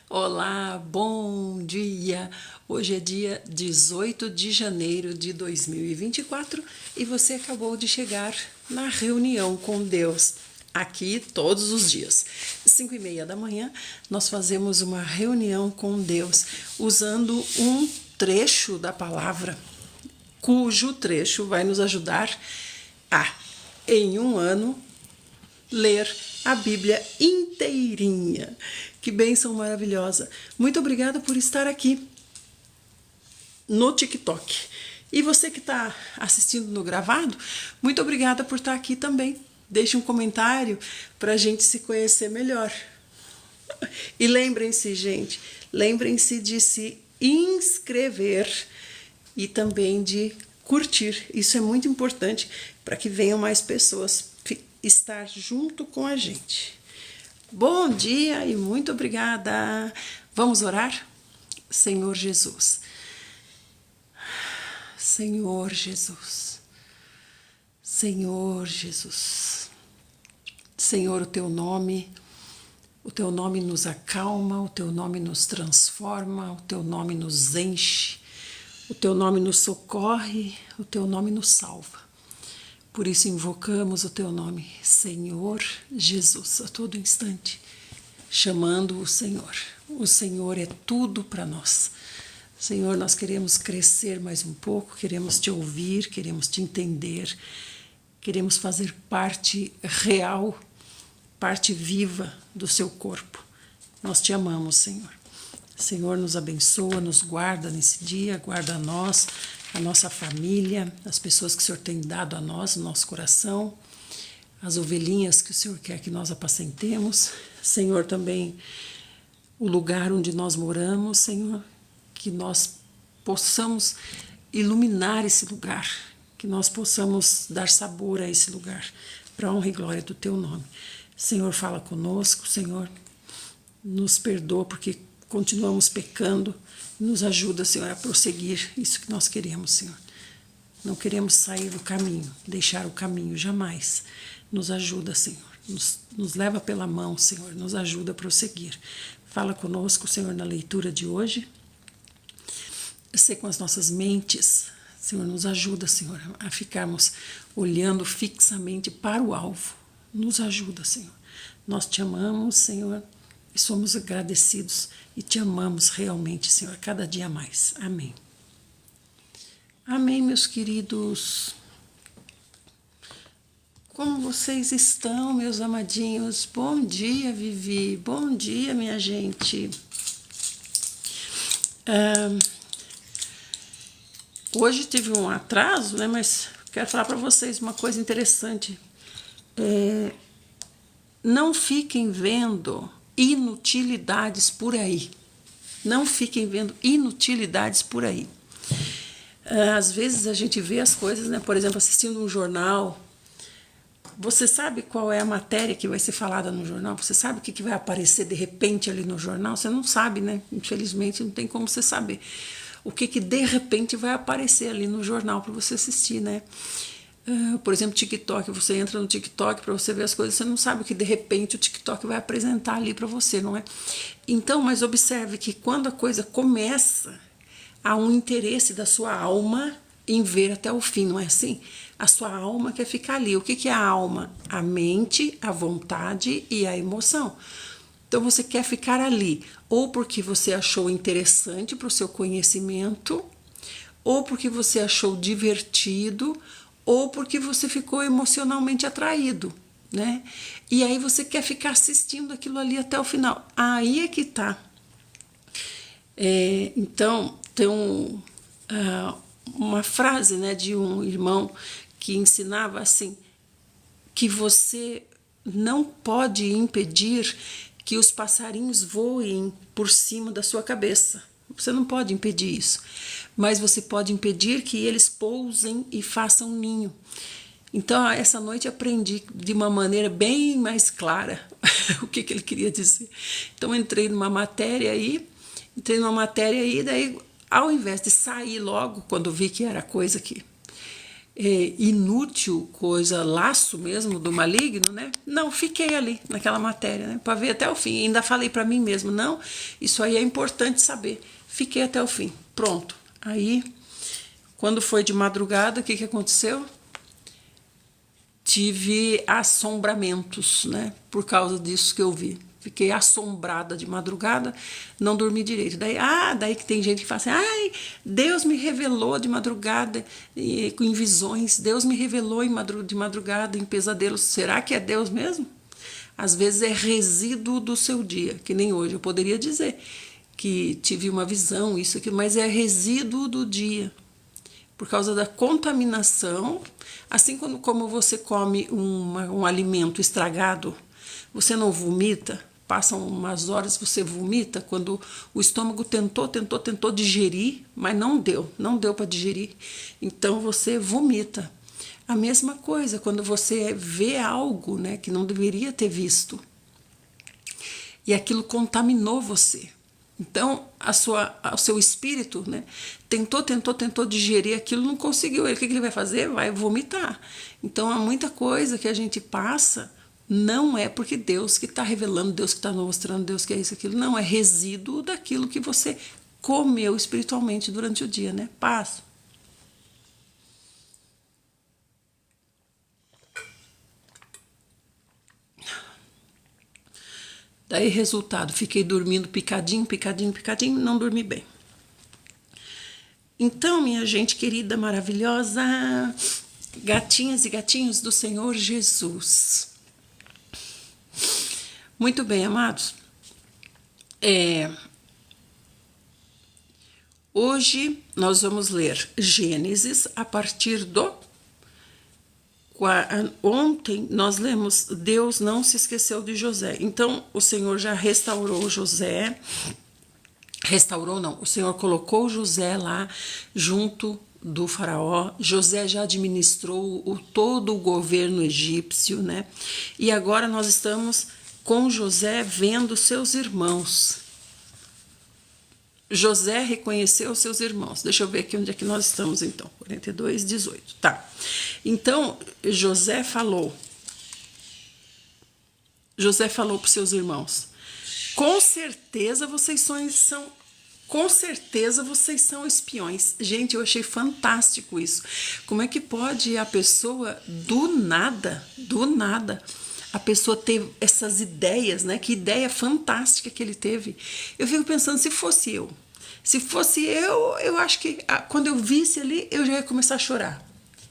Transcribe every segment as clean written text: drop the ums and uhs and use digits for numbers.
Olá, bom dia! Hoje é dia 18 de janeiro de 2024 e você acabou de chegar na reunião com Deus. Aqui todos os dias, 5:30 da manhã, nós fazemos uma reunião com Deus usando um trecho da palavra, cujo trecho vai nos ajudar a, em um ano, ler a Bíblia inteirinha. Que bênção maravilhosa. Muito obrigada por estar aqui no TikTok. E você que está assistindo no gravado, muito obrigada por estar aqui também. Deixe um comentário para a gente se conhecer melhor. E lembrem-se, gente, lembrem-se de se inscrever e também de curtir. Isso é muito importante para que venham mais pessoas estar junto com a gente. Bom dia e muito obrigada. Vamos orar? Senhor Jesus. Senhor Jesus. Senhor Jesus. Senhor, o teu nome nos acalma, o teu nome nos transforma, o teu nome nos enche, o teu nome nos socorre, o teu nome nos salva. Por isso invocamos o teu nome, Senhor Jesus, a todo instante, chamando o Senhor. O Senhor é tudo para nós. Senhor, nós queremos crescer mais um pouco, queremos te ouvir, queremos te entender, queremos fazer parte real, parte viva do seu corpo. Nós te amamos, Senhor. Senhor, nos abençoa, nos guarda nesse dia, guarda nós, a nossa família, as pessoas que o Senhor tem dado a nós, no nosso coração, as ovelhinhas que o Senhor quer que nós apacentemos. Senhor, também o lugar onde nós moramos, Senhor, que nós possamos iluminar esse lugar, que nós possamos dar sabor a esse lugar, para a honra e glória do teu nome. Senhor, fala conosco, Senhor, nos perdoa porque continuamos pecando. Nos ajuda, Senhor, a prosseguir isso que nós queremos, Senhor. Não queremos sair do caminho, deixar o caminho, jamais. Nos ajuda, Senhor. Nos leva pela mão, Senhor. Nos ajuda a prosseguir. Fala conosco, Senhor, na leitura de hoje. Sei com as nossas mentes, Senhor, nos ajuda, Senhor, a ficarmos olhando fixamente para o alvo. Nos ajuda, Senhor. Nós te amamos, Senhor, e somos agradecidos e te amamos realmente, Senhor, cada dia mais. Amém. Amém, meus queridos. Como vocês estão, meus amadinhos? Bom dia, Vivi. Bom dia, minha gente. Hoje tive um atraso, né? Mas quero falar para vocês uma coisa interessante. Não fiquem vendo inutilidades por aí. Não fiquem vendo inutilidades por aí. Às vezes a gente vê as coisas, né? Por exemplo, assistindo um jornal. Você sabe qual é a matéria que vai ser falada no jornal? Você sabe o que vai aparecer de repente ali no jornal? Você não sabe, né? Infelizmente não tem como você saber o que de repente vai aparecer ali no jornal para você assistir, né? Por exemplo, TikTok, você entra no TikTok para você ver as coisas, você não sabe o que de repente o TikTok vai apresentar ali para você, não é? Então, mas observe que quando a coisa começa, há um interesse da sua alma em ver até o fim, não é assim? A sua alma quer ficar ali. O que é a alma? A mente, a vontade e a emoção. Então você quer ficar ali, ou porque você achou interessante para o seu conhecimento, ou porque você achou divertido, ou porque você ficou emocionalmente atraído, né? E aí você quer ficar assistindo aquilo ali até o final. Aí é que tá. Então, tem uma frase, né, de um irmão que ensinava assim, que você não pode impedir que os passarinhos voem por cima da sua cabeça. Você não pode impedir isso, mas você pode impedir que eles pousem e façam ninho. Então, essa noite aprendi de uma maneira bem mais clara o que ele queria dizer. Então, entrei numa matéria aí, daí, ao invés de sair logo, quando vi que era coisa que inútil, coisa, laço mesmo do maligno, né? Não, fiquei ali naquela matéria, né? Para ver até o fim. Ainda falei para mim mesmo, não, isso aí é importante saber. Fiquei até o fim. Pronto. Aí, quando foi de madrugada, o que aconteceu? Tive assombramentos, né? Por causa disso que eu vi. Fiquei assombrada de madrugada, não dormi direito. Daí que tem gente que fala assim, ai, Deus me revelou de madrugada em visões, Deus me revelou de madrugada em pesadelos. Será que é Deus mesmo? Às vezes é resíduo do seu dia, que nem hoje. Eu poderia dizer que tive uma visão, isso aqui, mas é resíduo do dia. Por causa da contaminação, assim como você come um alimento estragado, você não vomita, passam umas horas você vomita, quando o estômago tentou digerir, mas não deu para digerir, então você vomita. A mesma coisa, quando você vê algo, né, que não deveria ter visto, e aquilo contaminou você. Então, o seu espírito, né, tentou digerir aquilo, não conseguiu. O que ele vai fazer? Vai vomitar. Então, há muita coisa que a gente passa, não é porque Deus que está revelando, Deus que está mostrando, Deus que é isso, aquilo. Não, é resíduo daquilo que você comeu espiritualmente durante o dia, né? Passa. Daí, resultado, fiquei dormindo picadinho, não dormi bem. Então, minha gente querida, maravilhosa, gatinhas e gatinhos do Senhor Jesus. Muito bem, amados. Hoje nós vamos ler Gênesis a partir do... Ontem nós lemos Deus não se esqueceu de José. Então o Senhor já restaurou José. Restaurou não, o Senhor colocou José lá junto do faraó. José já administrou todo o governo egípcio, né? E agora nós estamos com José vendo seus irmãos. José reconheceu seus irmãos. Deixa eu ver aqui onde é que nós estamos, então. 42, 18. Tá. Então, José falou para os seus irmãos, com certeza vocês são espiões. Gente, eu achei fantástico isso. Como é que pode a pessoa, do nada, a pessoa ter essas ideias, né? Que ideia fantástica que ele teve. Eu fico pensando, se fosse eu, eu acho que quando eu visse ali, eu já ia começar a chorar.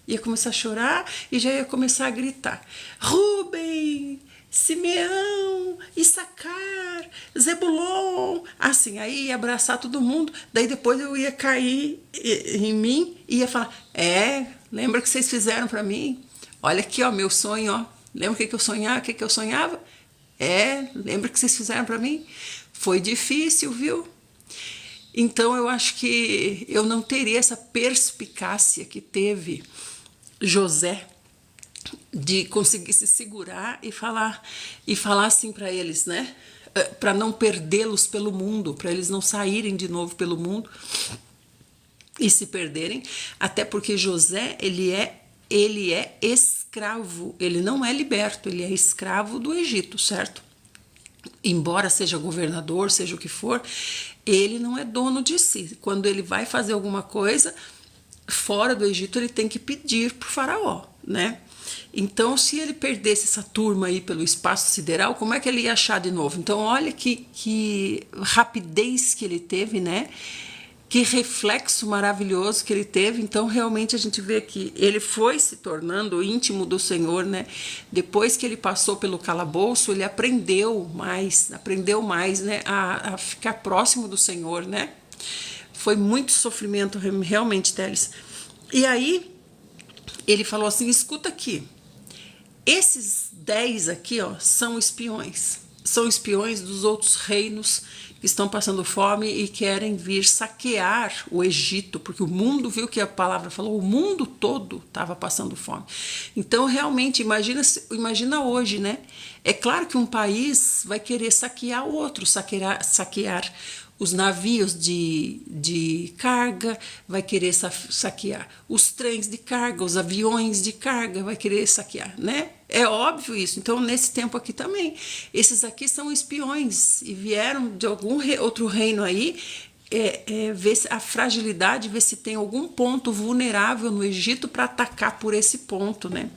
Ia começar a chorar e já ia começar a gritar. Rubem, Simeão, Issacar, Zebulon, assim, aí ia abraçar todo mundo, daí depois eu ia cair em mim e ia falar, lembra que vocês fizeram para mim? Olha aqui, ó, meu sonho, ó. Lembra o que eu sonhava? Lembra que vocês fizeram para mim? Foi difícil, viu? Então eu acho que eu não teria essa perspicácia que teve José de conseguir se segurar e falar assim para eles, né? Para não perdê-los pelo mundo, para eles não saírem de novo pelo mundo e se perderem, até porque José, ele é escravo, ele não é liberto, ele é escravo do Egito, certo? Embora seja governador, seja o que for, ele não é dono de si. Quando ele vai fazer alguma coisa fora do Egito, ele tem que pedir para o faraó, né? Então, se ele perdesse essa turma aí pelo espaço sideral, como é que ele ia achar de novo? Então, olha que rapidez que ele teve, né? Que reflexo maravilhoso que ele teve. Então, realmente, a gente vê que ele foi se tornando íntimo do Senhor, né? Depois que ele passou pelo calabouço, ele aprendeu mais, né? A ficar próximo do Senhor, né? Foi muito sofrimento, realmente, Teles. E aí, ele falou assim, escuta aqui, esses 10 aqui, ó, são espiões. são espiões dos outros reinos que estão passando fome e querem vir saquear o Egito, porque o mundo, viu que a palavra falou, o mundo todo estava passando fome. Então, realmente, imagina hoje, né? É claro que um país vai querer saquear o outro, saquear os navios de carga, vai querer saquear os trens de carga, os aviões de carga, vai querer saquear, né? É óbvio isso. Então, nesse tempo aqui também, esses aqui são espiões e vieram de algum outro reino aí, ver a fragilidade, ver se tem algum ponto vulnerável no Egito para atacar por esse ponto, né?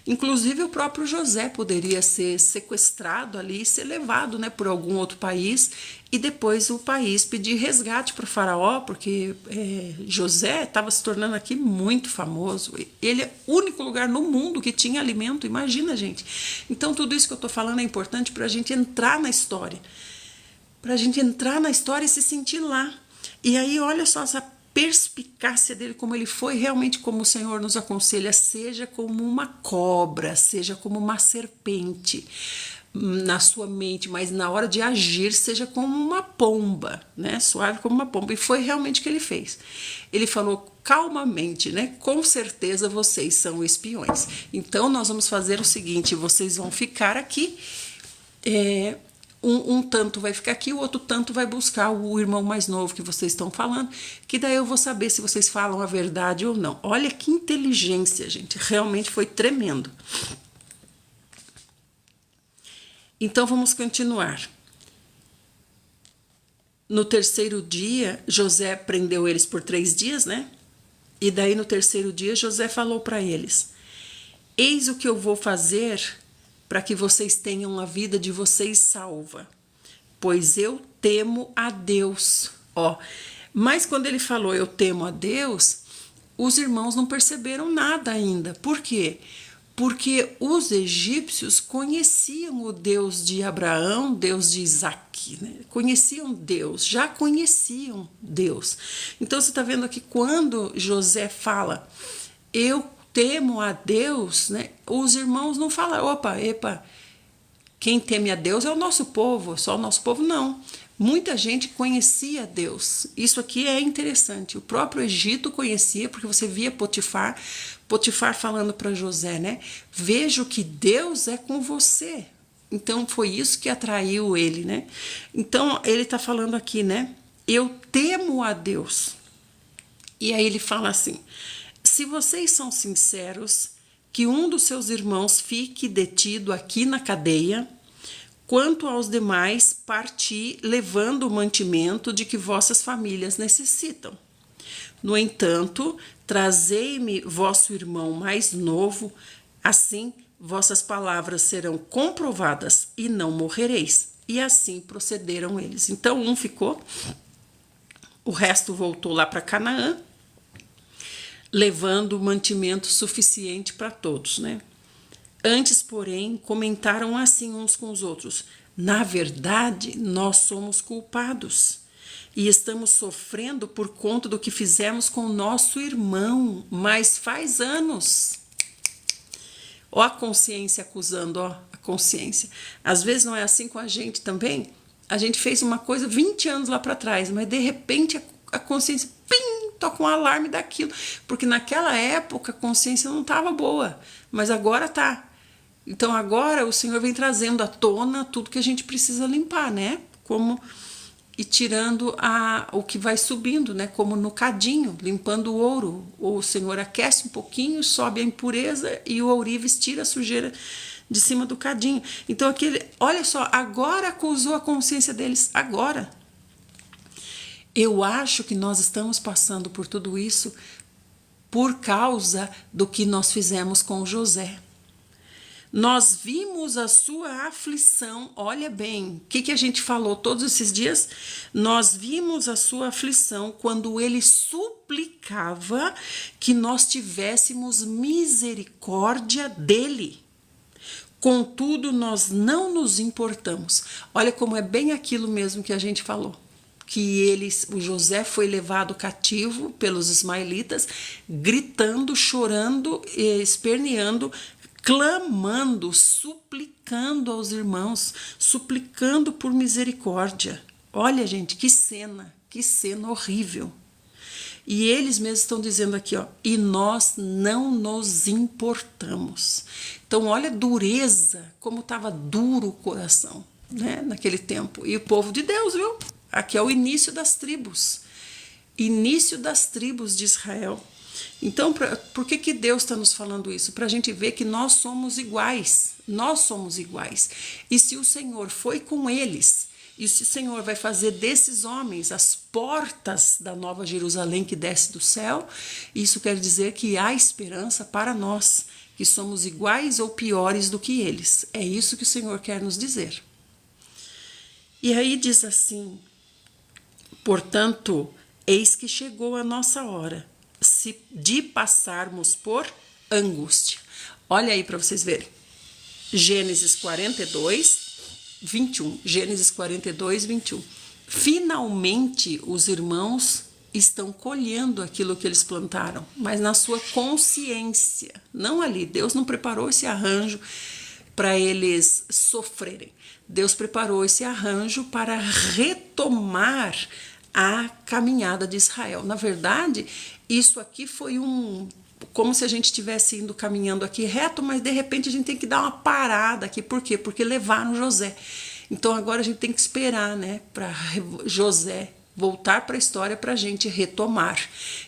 Inclusive o próprio José poderia ser sequestrado ali e ser levado, né, por algum outro país e depois o país pedir resgate para o faraó, porque José estava se tornando aqui muito famoso. Ele é o único lugar no mundo que tinha alimento, imagina, gente. Então tudo isso que eu estou falando é importante para a gente entrar na história. Para a gente entrar na história e se sentir lá. E aí olha só essa perspicácia dele, como ele foi realmente, como o Senhor nos aconselha, seja como uma cobra, seja como uma serpente na sua mente, mas na hora de agir seja como uma pomba, né? Suave como uma pomba. E foi realmente o que ele fez. Ele falou calmamente, né? Com certeza vocês são espiões. Então nós vamos fazer o seguinte, vocês vão ficar aqui, um tanto vai ficar aqui, o outro tanto vai buscar o irmão mais novo que vocês estão falando, que daí eu vou saber se vocês falam a verdade ou não. Olha que inteligência, gente, realmente foi tremendo. Então vamos continuar. No terceiro dia, José prendeu eles por 3 dias, né? E daí no terceiro dia, José falou para eles: eis o que eu vou fazer para que vocês tenham a vida de vocês salva, pois eu temo a Deus. Mas quando ele falou eu temo a Deus, os irmãos não perceberam nada ainda. Por quê? Porque os egípcios conheciam o Deus de Abraão, Deus de Isaac, né? Conheciam Deus, já conheciam Deus. Então você está vendo aqui quando José fala eu temo a Deus, né? Os irmãos não falam, epa, quem teme a Deus é o nosso povo, só o nosso povo não. Muita gente conhecia Deus. Isso aqui é interessante. O próprio Egito conhecia, porque você via Potifar falando para José, né? Vejo que Deus é com você. Então foi isso que atraiu ele, né? Então ele está falando aqui, né? Eu temo a Deus. E aí ele fala assim: se vocês são sinceros, que um dos seus irmãos fique detido aqui na cadeia, quanto aos demais, parti levando o mantimento de que vossas famílias necessitam. No entanto, trazei-me vosso irmão mais novo, assim vossas palavras serão comprovadas e não morrereis. E assim procederam eles. Então um ficou, o resto voltou lá para Canaã, levando mantimento suficiente para todos, né? Antes, porém, comentaram assim uns com os outros: na verdade, nós somos culpados e estamos sofrendo por conta do que fizemos com o nosso irmão, mas faz anos. A consciência acusando, a consciência. Às vezes não é assim com a gente também? A gente fez uma coisa 20 anos lá para trás, mas de repente a consciência, toca um alarme daquilo, porque naquela época a consciência não estava boa, mas agora tá. Então agora o Senhor vem trazendo à tona tudo que a gente precisa limpar, né? E tirando o que vai subindo, né? Como no cadinho, limpando o ouro. O Senhor aquece um pouquinho, sobe a impureza e o ourives tira a sujeira de cima do cadinho. Então olha só, agora acusou a consciência deles, agora. Eu acho que nós estamos passando por tudo isso por causa do que nós fizemos com José. Nós vimos a sua aflição, olha bem, o que a gente falou todos esses dias? Nós vimos a sua aflição quando ele suplicava que nós tivéssemos misericórdia dele. Contudo, nós não nos importamos. Olha como é bem aquilo mesmo que a gente falou. Que o José foi levado cativo pelos ismaelitas, gritando, chorando, esperneando, clamando, suplicando aos irmãos, suplicando por misericórdia. Olha, gente, que cena horrível. E eles mesmos estão dizendo aqui, ó, e nós não nos importamos. Então, olha a dureza, como estava duro o coração, né, naquele tempo. E o povo de Deus, viu? Aqui é o início das tribos. Início das tribos de Israel. Então, por que Deus está nos falando isso? Para a gente ver que nós somos iguais. Nós somos iguais. E se o Senhor foi com eles, e se o Senhor vai fazer desses homens as portas da nova Jerusalém que desce do céu, isso quer dizer que há esperança para nós, que somos iguais ou piores do que eles. É isso que o Senhor quer nos dizer. E aí diz assim, portanto, eis que chegou a nossa hora de passarmos por angústia. Olha aí para vocês verem. Gênesis 42, 21. Gênesis 42, 21. Finalmente, os irmãos estão colhendo aquilo que eles plantaram, mas na sua consciência, não ali. Deus não preparou esse arranjo para eles sofrerem. Deus preparou esse arranjo para retomar a caminhada de Israel. Na verdade, isso aqui foi como se a gente estivesse indo caminhando aqui reto, mas de repente a gente tem que dar uma parada aqui. Por quê? Porque levaram José. Então agora a gente tem que esperar, né, para José voltar para a história para a gente retomar.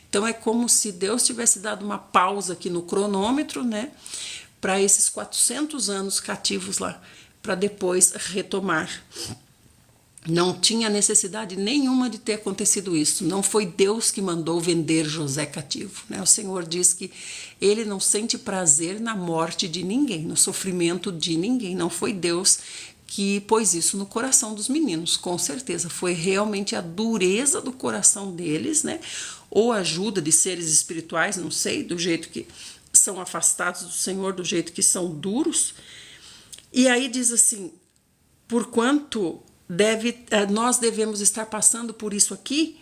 Então é como se Deus tivesse dado uma pausa aqui no cronômetro, né, para esses 400 anos cativos lá, para depois retomar. Não tinha necessidade nenhuma de ter acontecido isso. Não foi Deus que mandou vender José cativo, né? O Senhor diz que ele não sente prazer na morte de ninguém, no sofrimento de ninguém. Não foi Deus que pôs isso no coração dos meninos, com certeza. Foi realmente a dureza do coração deles, né? Ou a ajuda de seres espirituais, não sei, do jeito que são afastados do Senhor, do jeito que são duros. E aí diz assim, porquanto nós devemos estar passando por isso aqui,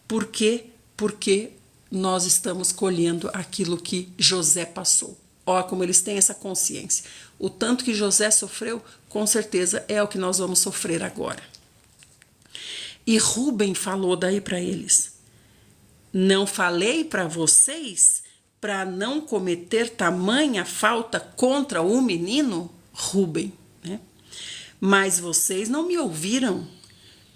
porque nós estamos colhendo aquilo que José passou. Olha como eles têm essa consciência. O tanto que José sofreu, com certeza é o que nós vamos sofrer agora. E Rúben falou daí para eles, não falei para vocês para não cometer tamanha falta contra o menino? Rúben, né? Mas vocês não me ouviram,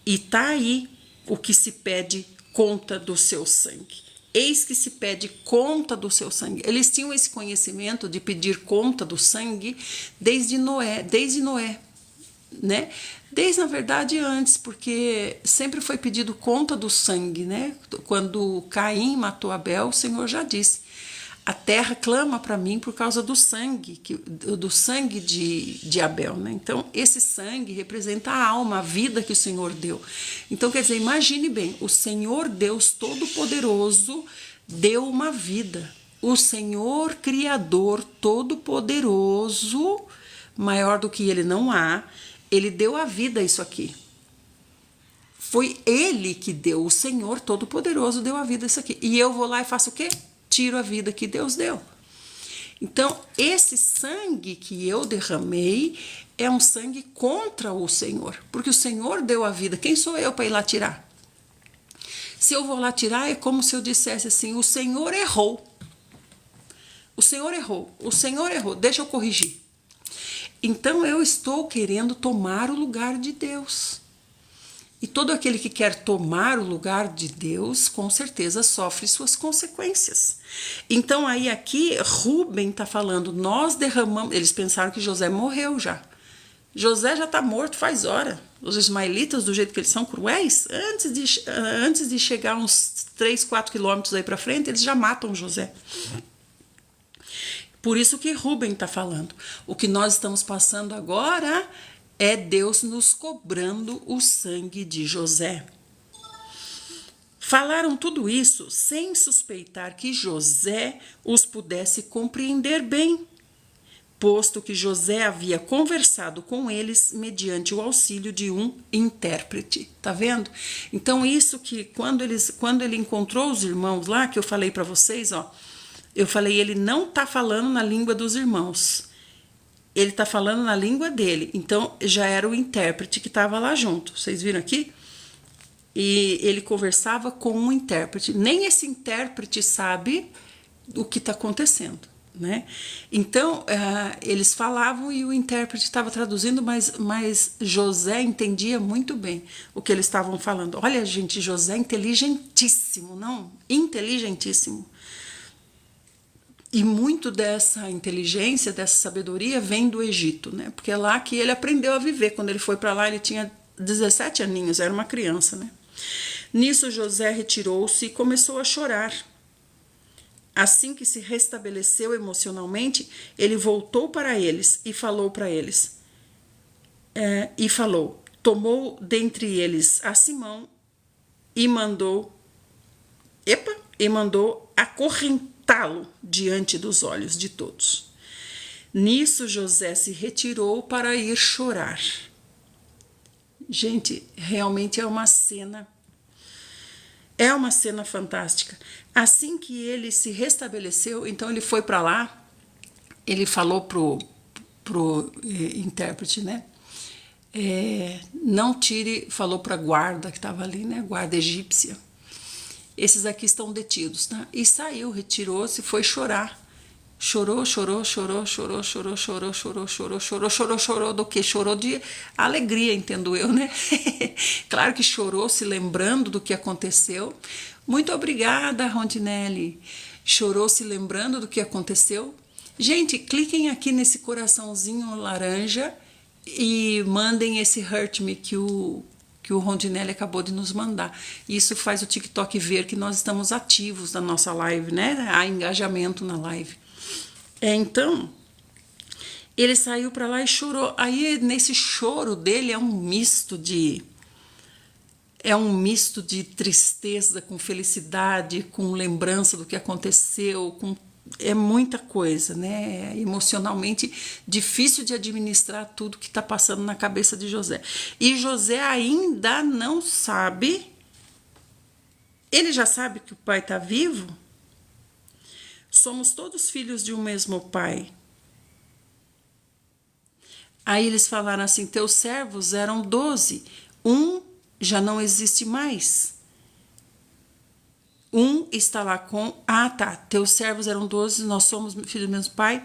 e tá aí o que se pede conta do seu sangue. Eis que se pede conta do seu sangue. Eles tinham esse conhecimento de pedir conta do sangue desde Noé, né? Desde, na verdade, antes, porque sempre foi pedido conta do sangue, né? Quando Caim matou Abel, o Senhor já disse, a terra clama para mim por causa do sangue de Abel, né? Então, esse sangue representa a alma, a vida que o Senhor deu. Então, quer dizer, imagine bem, o Senhor Deus Todo-Poderoso deu uma vida. O Senhor Criador Todo-Poderoso, maior do que ele não há, ele deu a vida a isso aqui. Foi ele que deu, o Senhor Todo-Poderoso deu a vida a isso aqui. E eu vou lá e faço o quê? Tiro a vida que Deus deu. Então, esse sangue que eu derramei é um sangue contra o Senhor, porque o Senhor deu a vida. Quem sou eu para ir lá tirar? Se eu vou lá tirar, é como se eu dissesse assim, o Senhor errou. O Senhor errou. O Senhor errou. Deixa eu corrigir. Então, eu estou querendo tomar o lugar de Deus. E todo aquele que quer tomar o lugar de Deus, com certeza sofre suas consequências. Então aí aqui Rúben está falando, nós derramamos, eles pensaram que José morreu já. José já está morto faz hora. Os ismaelitas, do jeito que eles são cruéis, antes de chegar uns 3, 4 quilômetros aí para frente, eles já matam José. Por isso que Rúben está falando. O que nós estamos passando agora é Deus nos cobrando o sangue de José. Falaram tudo isso sem suspeitar que José os pudesse compreender bem, posto que José havia conversado com eles mediante o auxílio de um intérprete. Tá vendo? Então isso que quando ele encontrou os irmãos lá, que eu falei para vocês, ó, eu falei, ele não tá falando na língua dos irmãos. ele está falando na língua dele. Então, já era o intérprete que estava lá junto. Vocês viram aqui? E ele conversava com um intérprete. Nem esse intérprete sabe o que está acontecendo, né? Então, eles falavam e o intérprete estava traduzindo, mas José entendia muito bem o que eles estavam falando. Olha, gente, José é inteligentíssimo, não? Inteligentíssimo. E muito dessa inteligência, dessa sabedoria vem do Egito, né? Porque é lá que ele aprendeu a viver. Quando ele foi para lá, ele tinha 17 aninhos, era uma criança, né? Nisso, José retirou-se e começou a chorar. Assim que se restabeleceu emocionalmente, ele voltou para eles e falou para eles. Tomou dentre eles a Simão e mandou acorrentá-lo diante dos olhos de todos. Nisso, José se retirou para ir chorar. Gente, realmente é uma cena fantástica. Assim que ele se restabeleceu, então ele foi para lá, ele falou pro intérprete, né? Não tire, falou para a guarda que estava ali, né? Guarda egípcia. Esses aqui estão detidos, tá? E saiu, retirou-se, foi chorar. Chorou do que? Chorou de alegria, entendo eu, né? Claro que chorou se lembrando do que aconteceu. Muito obrigada, Rondinelli. Chorou se lembrando do que aconteceu. Gente, cliquem aqui nesse coraçãozinho laranja e mandem esse Hurt Me que o Rondinelli acabou de nos mandar. Isso faz o TikTok ver que nós estamos ativos na nossa live, né? Há engajamento na live. Então, ele saiu para lá e chorou. Aí, nesse choro dele, é um misto de tristeza com felicidade, com lembrança do que aconteceu, é muita coisa, né? É emocionalmente difícil de administrar tudo que está passando na cabeça de José. E José ainda não sabe. Ele já sabe que o pai está vivo? Somos todos filhos de um mesmo pai. Aí eles falaram assim: teus servos eram 12, um já não existe mais. Um está lá com... teus servos eram 12, nós somos filhos do mesmo pai.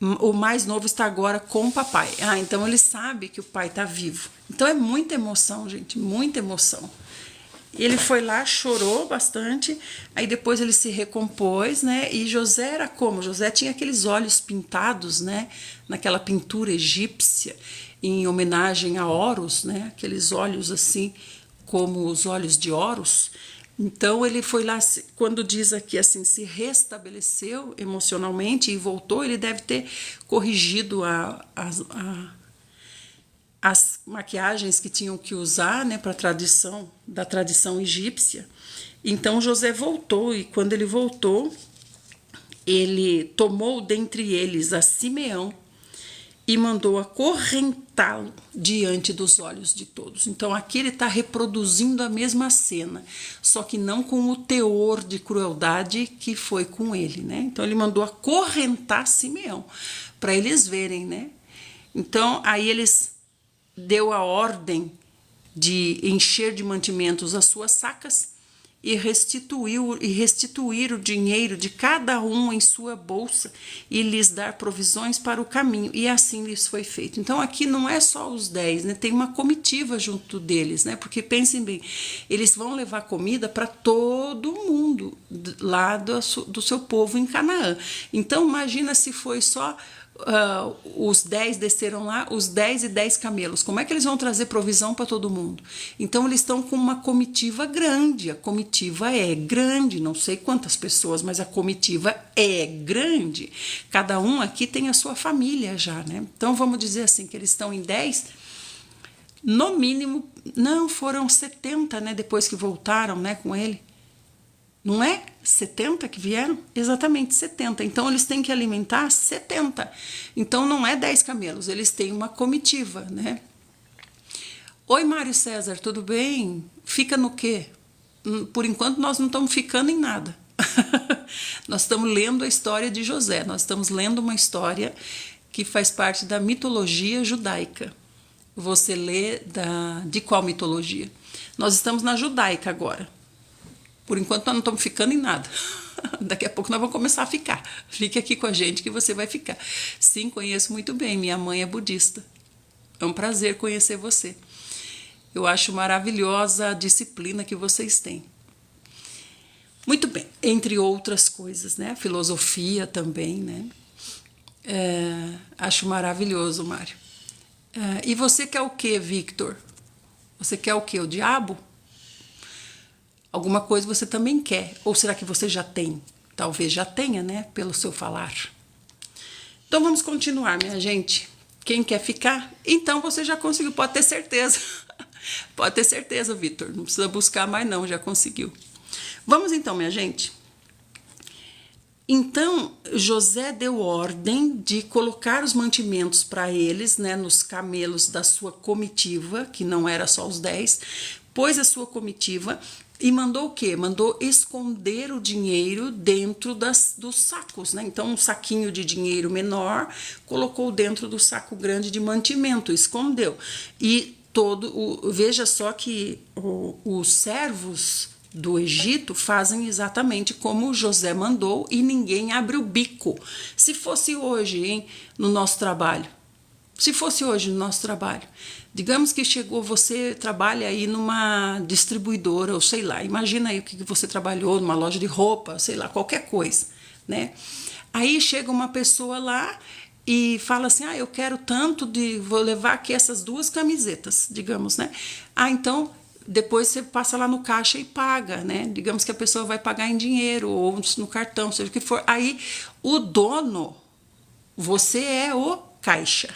O mais novo está agora com o papai. Então ele sabe que o pai está vivo. Então é muita emoção, gente, muita emoção. Ele foi lá, chorou bastante, aí depois ele se recompôs, né? E José era como? José tinha aqueles olhos pintados, né? Naquela pintura egípcia, em homenagem a Horus, né? Aqueles olhos assim, como os olhos de Horus. Então ele foi lá, quando diz aqui assim, se restabeleceu emocionalmente e voltou, ele deve ter corrigido as maquiagens que tinham que usar, né, para da tradição egípcia. Então José voltou, e quando ele voltou, ele tomou dentre eles a Simeão e mandou acorrentá-lo diante dos olhos de todos. Então aqui ele está reproduzindo a mesma cena, só que não com o teor de crueldade que foi com ele, né? Então ele mandou acorrentar Simeão, para eles verem, né? Então aí eles deu a ordem de encher de mantimentos as suas sacas e restituir o dinheiro de cada um em sua bolsa e lhes dar provisões para o caminho. E assim lhes foi feito. Então aqui não é só os 10, né? Tem uma comitiva junto deles, né? Porque pensem bem, eles vão levar comida para todo mundo lá do seu povo em Canaã. Então imagina se foi só... os 10 desceram lá, os 10 e 10 camelos. Como é que eles vão trazer provisão para todo mundo? Então eles estão com uma comitiva grande. A comitiva é grande, não sei quantas pessoas, mas a comitiva é grande. Cada um aqui tem a sua família já, né? Então vamos dizer assim, que eles estão em 10, no mínimo, não, foram 70, né? Depois que voltaram, né, com ele. Não é 70 que vieram? Exatamente 70. Então, eles têm que alimentar 70. Então, não é 10 camelos, eles têm uma comitiva, né? Oi, Mário César, tudo bem? Fica no quê? Por enquanto, nós não estamos ficando em nada. Nós estamos lendo a história de José. Nós estamos lendo uma história que faz parte da mitologia judaica. Você lê de qual mitologia? Nós estamos na judaica agora. Por enquanto nós não estamos ficando em nada. Daqui a pouco nós vamos começar a ficar. Fique aqui com a gente que você vai ficar. Sim, conheço muito bem. Minha mãe é budista. É um prazer conhecer você. Eu acho maravilhosa a disciplina que vocês têm. Muito bem, entre outras coisas, né? Filosofia também, né? Acho maravilhoso, Mário. E você quer o quê, Victor? Você quer o quê? O diabo? Alguma coisa você também quer? Ou será que você já tem? Talvez já tenha, né? Pelo seu falar. Então vamos continuar, minha gente. Quem quer ficar? Então você já conseguiu, pode ter certeza. Pode ter certeza, Victor. Não precisa buscar mais não, já conseguiu. Vamos então, minha gente. Então, José deu ordem de colocar os mantimentos para eles, né, nos camelos da sua comitiva, que não era só os 10, pôs a sua comitiva e mandou o quê? Mandou esconder o dinheiro dentro dos sacos, né? Então, um saquinho de dinheiro menor, colocou dentro do saco grande de mantimento, escondeu. E veja só que os servos do Egito fazem exatamente como José mandou e ninguém abre o bico. Se fosse hoje, hein, no nosso trabalho, digamos que chegou, você trabalha aí numa distribuidora, ou sei lá, imagina aí o que você trabalhou, numa loja de roupa, sei lá, qualquer coisa, né? Aí chega uma pessoa lá e fala assim, eu quero tanto vou levar aqui essas 2 camisetas, digamos, né? Então, depois você passa lá no caixa e paga, né? Digamos que a pessoa vai pagar em dinheiro ou no cartão, seja o que for. Aí, o dono, você é o caixa.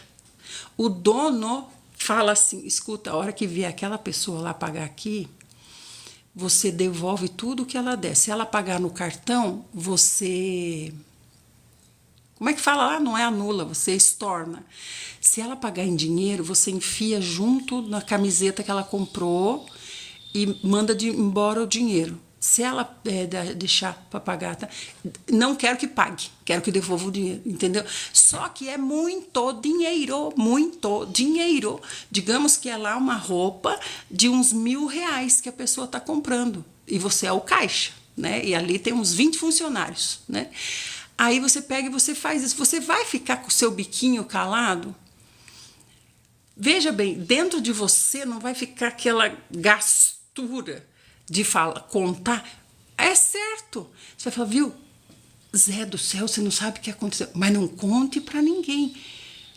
O dono fala assim, escuta, a hora que vier aquela pessoa lá pagar aqui, você devolve tudo que ela der. Se ela pagar no cartão, você... Como é que fala lá? Não é anula, você estorna. Se ela pagar em dinheiro, você enfia junto na camiseta que ela comprou e manda embora o dinheiro. Se ela deixar para pagar, tá? Não quero que pague, quero que devolva o dinheiro, entendeu? Só que é muito dinheiro. Digamos que é lá uma roupa de uns R$1.000 que a pessoa está comprando e você é o caixa, né? E ali tem uns 20 funcionários, né? Aí você pega e você faz isso. Você vai ficar com o seu biquinho calado? Veja bem, dentro de você não vai ficar aquela gastura de contar. É certo. Você vai falar, viu? Zé do céu, você não sabe o que aconteceu. Mas não conte pra ninguém.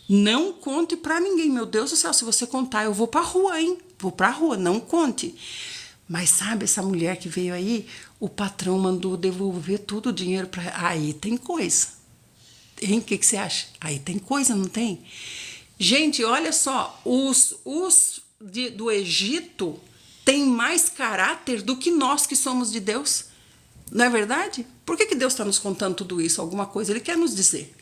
Não conte pra ninguém. Meu Deus do céu, se você contar, eu vou pra rua, hein? Vou pra rua, não conte. Mas sabe, essa mulher que veio aí, o patrão mandou devolver todo o dinheiro para ela. Aí tem coisa. Hein? O que você acha? Aí tem coisa, não tem? Gente, olha só, os do Egito têm mais caráter do que nós que somos de Deus. Não é verdade? Por que Deus está nos contando tudo isso? Alguma coisa Ele quer nos dizer.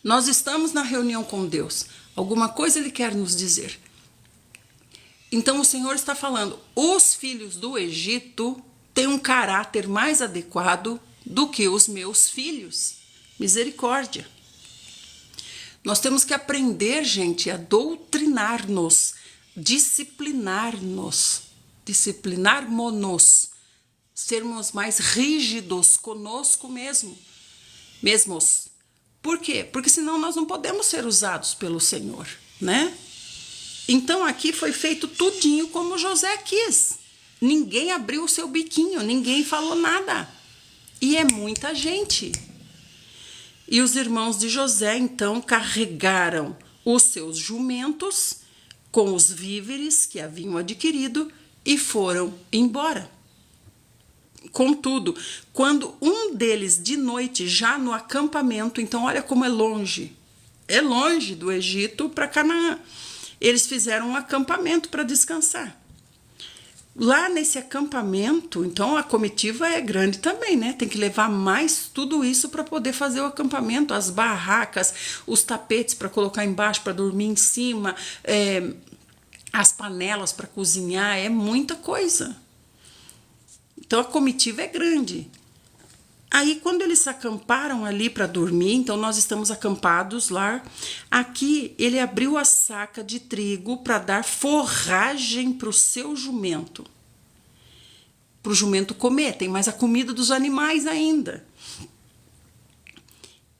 Nós estamos na reunião com Deus. Alguma coisa Ele quer nos dizer. Então o Senhor está falando, os filhos do Egito têm um caráter mais adequado do que os meus filhos. Misericórdia. Nós temos que aprender, gente, a doutrinar-nos, disciplinar-nos, sermos mais rígidos conosco mesmos. Por quê? Porque senão nós não podemos ser usados pelo Senhor, né? Então aqui foi feito tudinho como José quis. Ninguém abriu o seu biquinho, ninguém falou nada. E é muita gente. E os irmãos de José então carregaram os seus jumentos com os víveres que haviam adquirido e foram embora. Contudo, quando um deles de noite, já no acampamento, então olha como é longe do Egito para Canaã. Eles fizeram um acampamento para descansar. Lá nesse acampamento, então a comitiva é grande também, né? Tem que levar mais tudo isso para poder fazer o acampamento, as barracas, os tapetes para colocar embaixo, para dormir em cima, as panelas para cozinhar, é muita coisa. Então a comitiva é grande. Aí, quando eles acamparam ali para dormir, então nós estamos acampados lá. Aqui, ele abriu a saca de trigo para dar forragem para o seu jumento. Para o jumento comer, tem mais a comida dos animais ainda.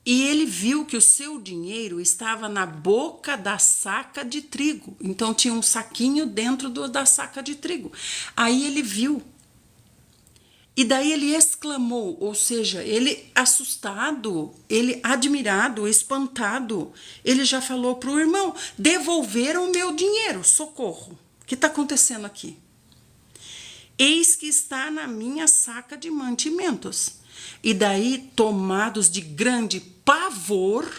E ele viu que o seu dinheiro estava na boca da saca de trigo. Então tinha um saquinho dentro da saca de trigo. Aí ele viu. E daí ele exclamou, ou seja, ele assustado, ele admirado, espantado, ele já falou para o irmão: devolveram o meu dinheiro, socorro. O que está acontecendo aqui? Eis que está na minha saca de mantimentos. E daí, tomados de grande pavor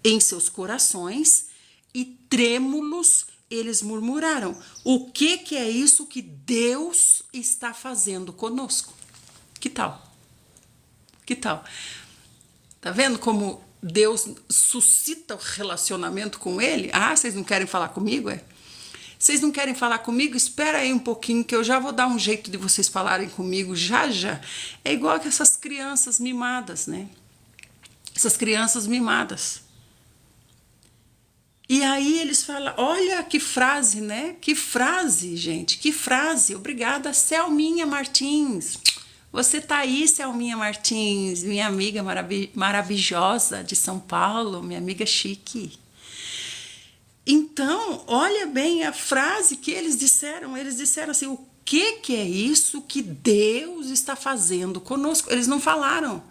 em seus corações e trêmulos, eles murmuraram: o que é isso que Deus está fazendo conosco? Que tal? Que tal? Tá vendo como Deus suscita o relacionamento com ele? Ah, vocês não querem falar comigo, é? Vocês não querem falar comigo? Espera aí um pouquinho que eu já vou dar um jeito de vocês falarem comigo já já. É igual que essas crianças mimadas, né? Essas crianças mimadas. E aí eles falam, olha que frase, né? Que frase, gente, que frase. Obrigada, Selminha Martins. Você tá aí, Selminha Martins, minha amiga maravilhosa de São Paulo, minha amiga chique. Então, olha bem a frase que eles disseram assim: o que é isso que Deus está fazendo conosco? Eles não falaram.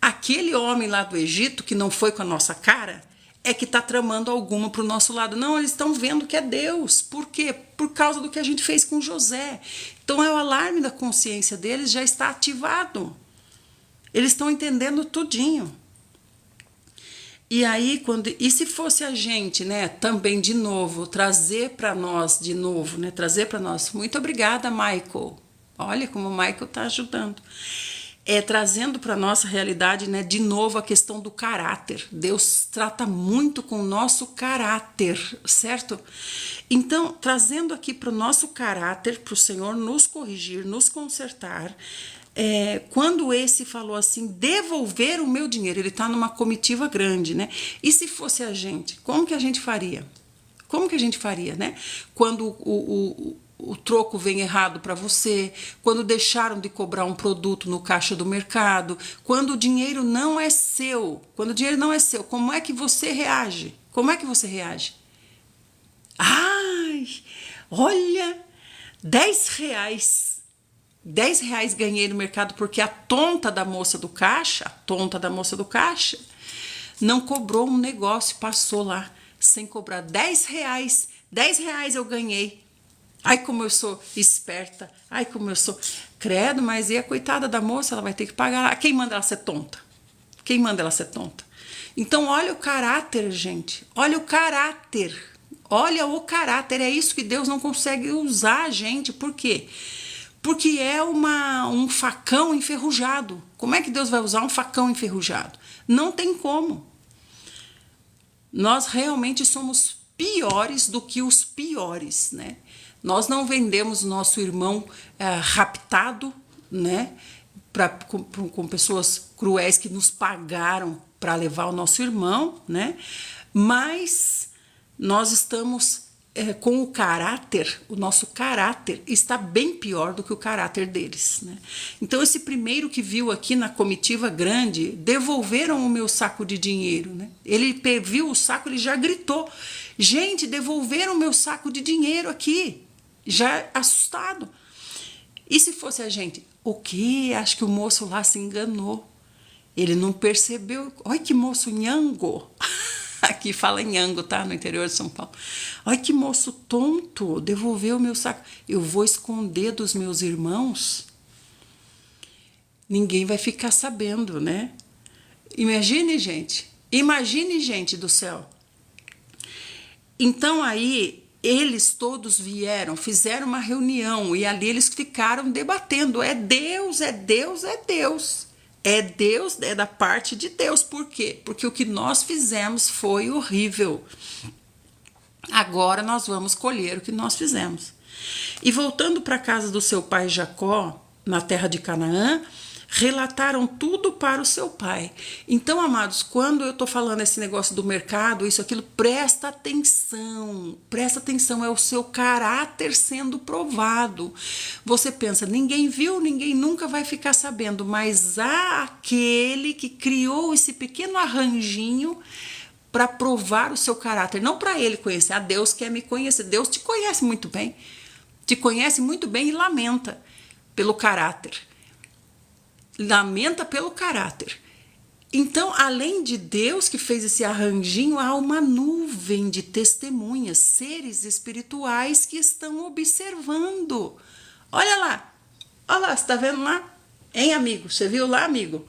Aquele homem lá do Egito, que não foi com a nossa cara, é que está tramando alguma para o nosso lado. Não, eles estão vendo que é Deus. Por quê? Por causa do que a gente fez com José. Então, o alarme da consciência deles já está ativado. Eles estão entendendo tudinho. E aí, e se fosse a gente, né, também de novo, trazer para nós de novo, né, trazer para nós, muito obrigada, Michael. Olha como o Michael está ajudando. Trazendo para a nossa realidade, né, de novo a questão do caráter. Deus trata muito com o nosso caráter, certo? Então, trazendo aqui para o nosso caráter, para o Senhor nos corrigir, nos consertar, quando esse falou assim, devolver o meu dinheiro, ele está numa comitiva grande, né? E se fosse a gente, como que a gente faria? Como que a gente faria, né? Quando o troco vem errado para você, quando deixaram de cobrar um produto no caixa do mercado, quando o dinheiro não é seu, como é que você reage? Como é que você reage? Ai, olha, R$10 ganhei no mercado porque a tonta da moça do caixa não cobrou um negócio, passou lá sem cobrar R$10. R$10 eu ganhei. Ai, como eu sou esperta. Ai, como eu sou... Credo, mas e a coitada da moça, ela vai ter que pagar. Quem manda ela ser tonta? Quem manda ela ser tonta? Então, olha o caráter, gente. Olha o caráter. Olha o caráter. É isso que Deus não consegue usar, gente. Por quê? Porque é um facão enferrujado. Como é que Deus vai usar um facão enferrujado? Não tem como. Nós realmente somos piores do que os piores, né? Nós não vendemos o nosso irmão raptado, né? Com pessoas cruéis que nos pagaram para levar o nosso irmão, né? Mas nós estamos com o caráter, o nosso caráter está bem pior do que o caráter deles, né? Então, esse primeiro que viu aqui na comitiva grande, devolveram o meu saco de dinheiro, né? Ele viu o saco, ele já gritou: gente, devolveram o meu saco de dinheiro aqui, já assustado. E se fosse a gente? O quê? Acho que o moço lá se enganou. Ele não percebeu. Olha que moço nhango. Aqui fala nhango, tá? No interior de São Paulo. Olha que moço tonto, devolveu o meu saco. Eu vou esconder dos meus irmãos? Ninguém vai ficar sabendo, né? Imagine, gente do céu. Então aí, eles todos vieram, fizeram uma reunião e ali eles ficaram debatendo. É Deus, é Deus, é Deus. É Deus, é da parte de Deus. Por quê? Porque o que nós fizemos foi horrível. Agora nós vamos colher o que nós fizemos. E voltando para a casa do seu pai Jacó, na terra de Canaã, relataram tudo para o seu pai. Então, amados, quando eu estou falando esse negócio do mercado, isso, aquilo, presta atenção, é o seu caráter sendo provado. Você pensa, ninguém viu, ninguém nunca vai ficar sabendo, mas há aquele que criou esse pequeno arranjinho para provar o seu caráter, não para ele conhecer, a Deus quer me conhecer, Deus te conhece muito bem e lamenta pelo caráter. Lamenta pelo caráter. Então, além de Deus que fez esse arranjinho, há uma nuvem de testemunhas, seres espirituais que estão observando. Olha lá, você está vendo lá? Hein, amigo? Você viu lá, amigo?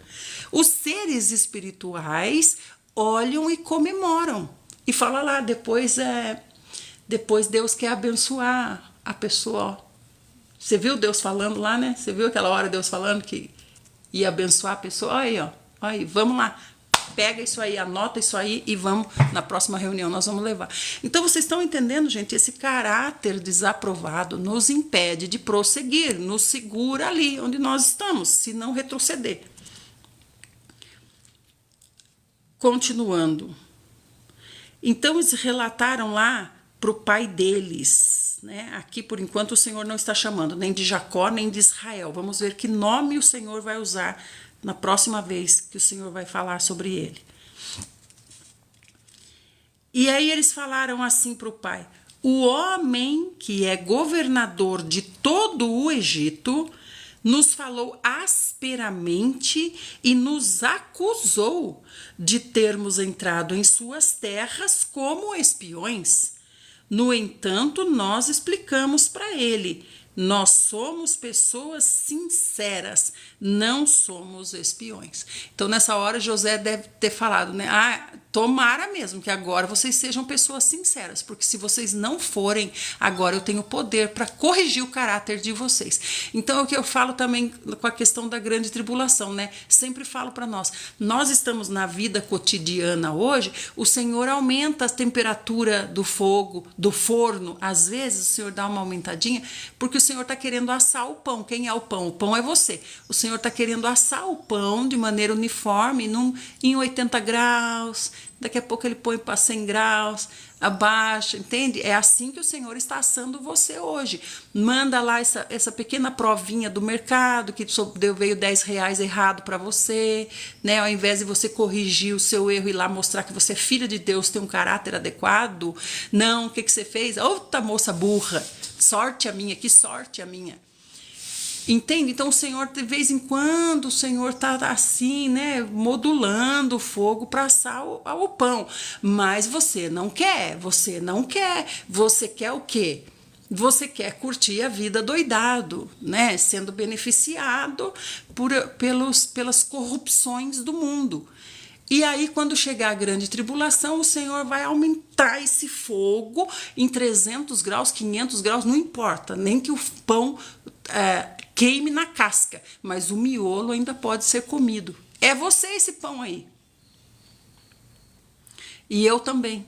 Os seres espirituais olham e comemoram. E fala lá, depois Deus quer abençoar a pessoa, ó. Você viu Deus falando lá, né? Você viu aquela hora Deus falando que ia abençoar a pessoa? Olha aí, ó. Olha aí, vamos lá. Pega isso aí, anota isso aí e vamos, na próxima reunião nós vamos levar. Então vocês estão entendendo, gente? Esse caráter desaprovado nos impede de prosseguir, nos segura ali onde nós estamos, se não retroceder. Continuando. Então eles relataram lá para o pai deles, né? Aqui por enquanto o Senhor não está chamando nem de Jacó nem de Israel. Vamos ver que nome o Senhor vai usar na próxima vez que o Senhor vai falar sobre ele. E aí eles falaram assim para o pai: o homem que é governador de todo o Egito nos falou asperamente e nos acusou de termos entrado em suas terras como espiões. No entanto, nós explicamos para ele: nós somos pessoas sinceras, não somos espiões. Então, nessa hora, José deve ter falado, né? Tomara mesmo que agora vocês sejam pessoas sinceras, porque se vocês não forem, agora eu tenho poder para corrigir o caráter de vocês. Então, é o que eu falo também com a questão da grande tribulação, né? Sempre falo para nós estamos na vida cotidiana hoje, o Senhor aumenta a temperatura do fogo, do forno, às vezes o Senhor dá uma aumentadinha, porque o Senhor está querendo assar o pão. Quem é o pão? O pão é você. O Senhor está querendo assar o pão de maneira uniforme, em 80 graus, daqui a pouco ele põe para 100 graus, abaixa, entende? É assim que o Senhor está assando você hoje. Manda lá essa pequena provinha do mercado, que veio R$10 errado para você, né? Ao invés de você corrigir o seu erro e lá mostrar que você é filha de Deus, tem um caráter adequado, não, o que você fez? Outra moça burra, sorte a minha, que sorte a minha. Entende? Então o Senhor, de vez em quando, o Senhor está assim, né, modulando o fogo para assar o pão. Mas você não quer. Você quer o quê? Você quer curtir a vida doidado, né? Sendo beneficiado pelas corrupções do mundo. E aí, quando chegar a grande tribulação, o Senhor vai aumentar esse fogo em 300 graus, 500 graus, não importa, nem que o pão queime na casca, mas o miolo ainda pode ser comido. É você esse pão aí. E eu também.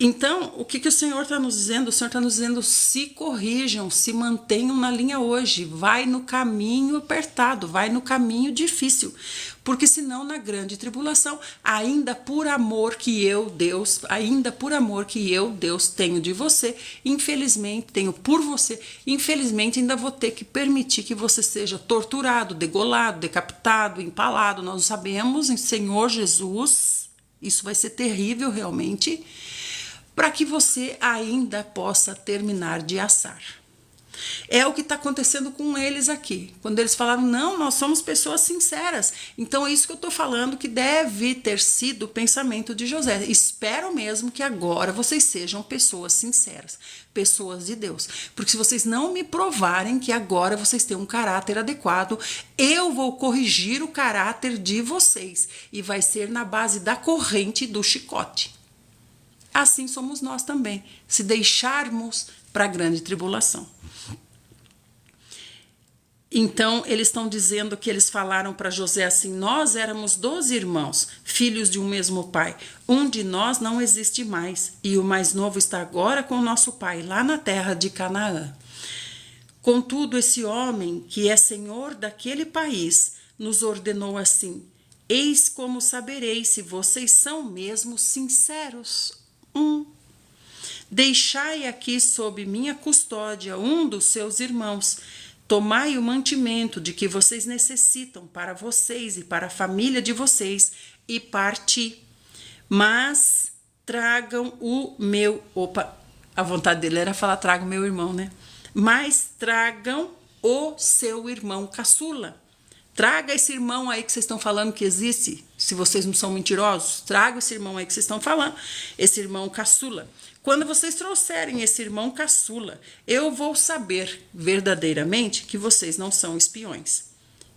Então, o que o Senhor está nos dizendo? O Senhor está nos dizendo: se corrijam, se mantenham na linha hoje, vai no caminho apertado, vai no caminho difícil, porque senão na grande tribulação, ainda por amor que eu, Deus, tenho de você, infelizmente, tenho por você, infelizmente ainda vou ter que permitir que você seja torturado, degolado, decapitado, empalado. Nós sabemos, em Senhor Jesus, isso vai ser terrível realmente, para que você ainda possa terminar de assar. É o que está acontecendo com eles aqui. Quando eles falaram, não, nós somos pessoas sinceras. Então é isso que eu estou falando, que deve ter sido o pensamento de José. Espero mesmo que agora vocês sejam pessoas sinceras, pessoas de Deus. Porque se vocês não me provarem que agora vocês têm um caráter adequado, eu vou corrigir o caráter de vocês. E vai ser na base da corrente do chicote. Assim somos nós também, se deixarmos para a grande tribulação. Então, eles estão dizendo que eles falaram para José assim: nós éramos 12 irmãos, filhos de um mesmo pai. Um de nós não existe mais, e o mais novo está agora com o nosso pai, lá na terra de Canaã. Contudo, esse homem, que é senhor daquele país, nos ordenou assim: eis como sabereis se vocês são mesmo sinceros. Deixai aqui sob minha custódia um dos seus irmãos. Tomai o mantimento de que vocês necessitam para vocês e para a família de vocês e parti. Mas tragam o meu... Opa, a vontade dele era falar traga o meu irmão, né? Mas tragam o seu irmão caçula. Traga esse irmão aí que vocês estão falando que existe, se vocês não são mentirosos. Traga esse irmão aí que vocês estão falando, esse irmão caçula. Quando vocês trouxerem esse irmão caçula, eu vou saber verdadeiramente que vocês não são espiões.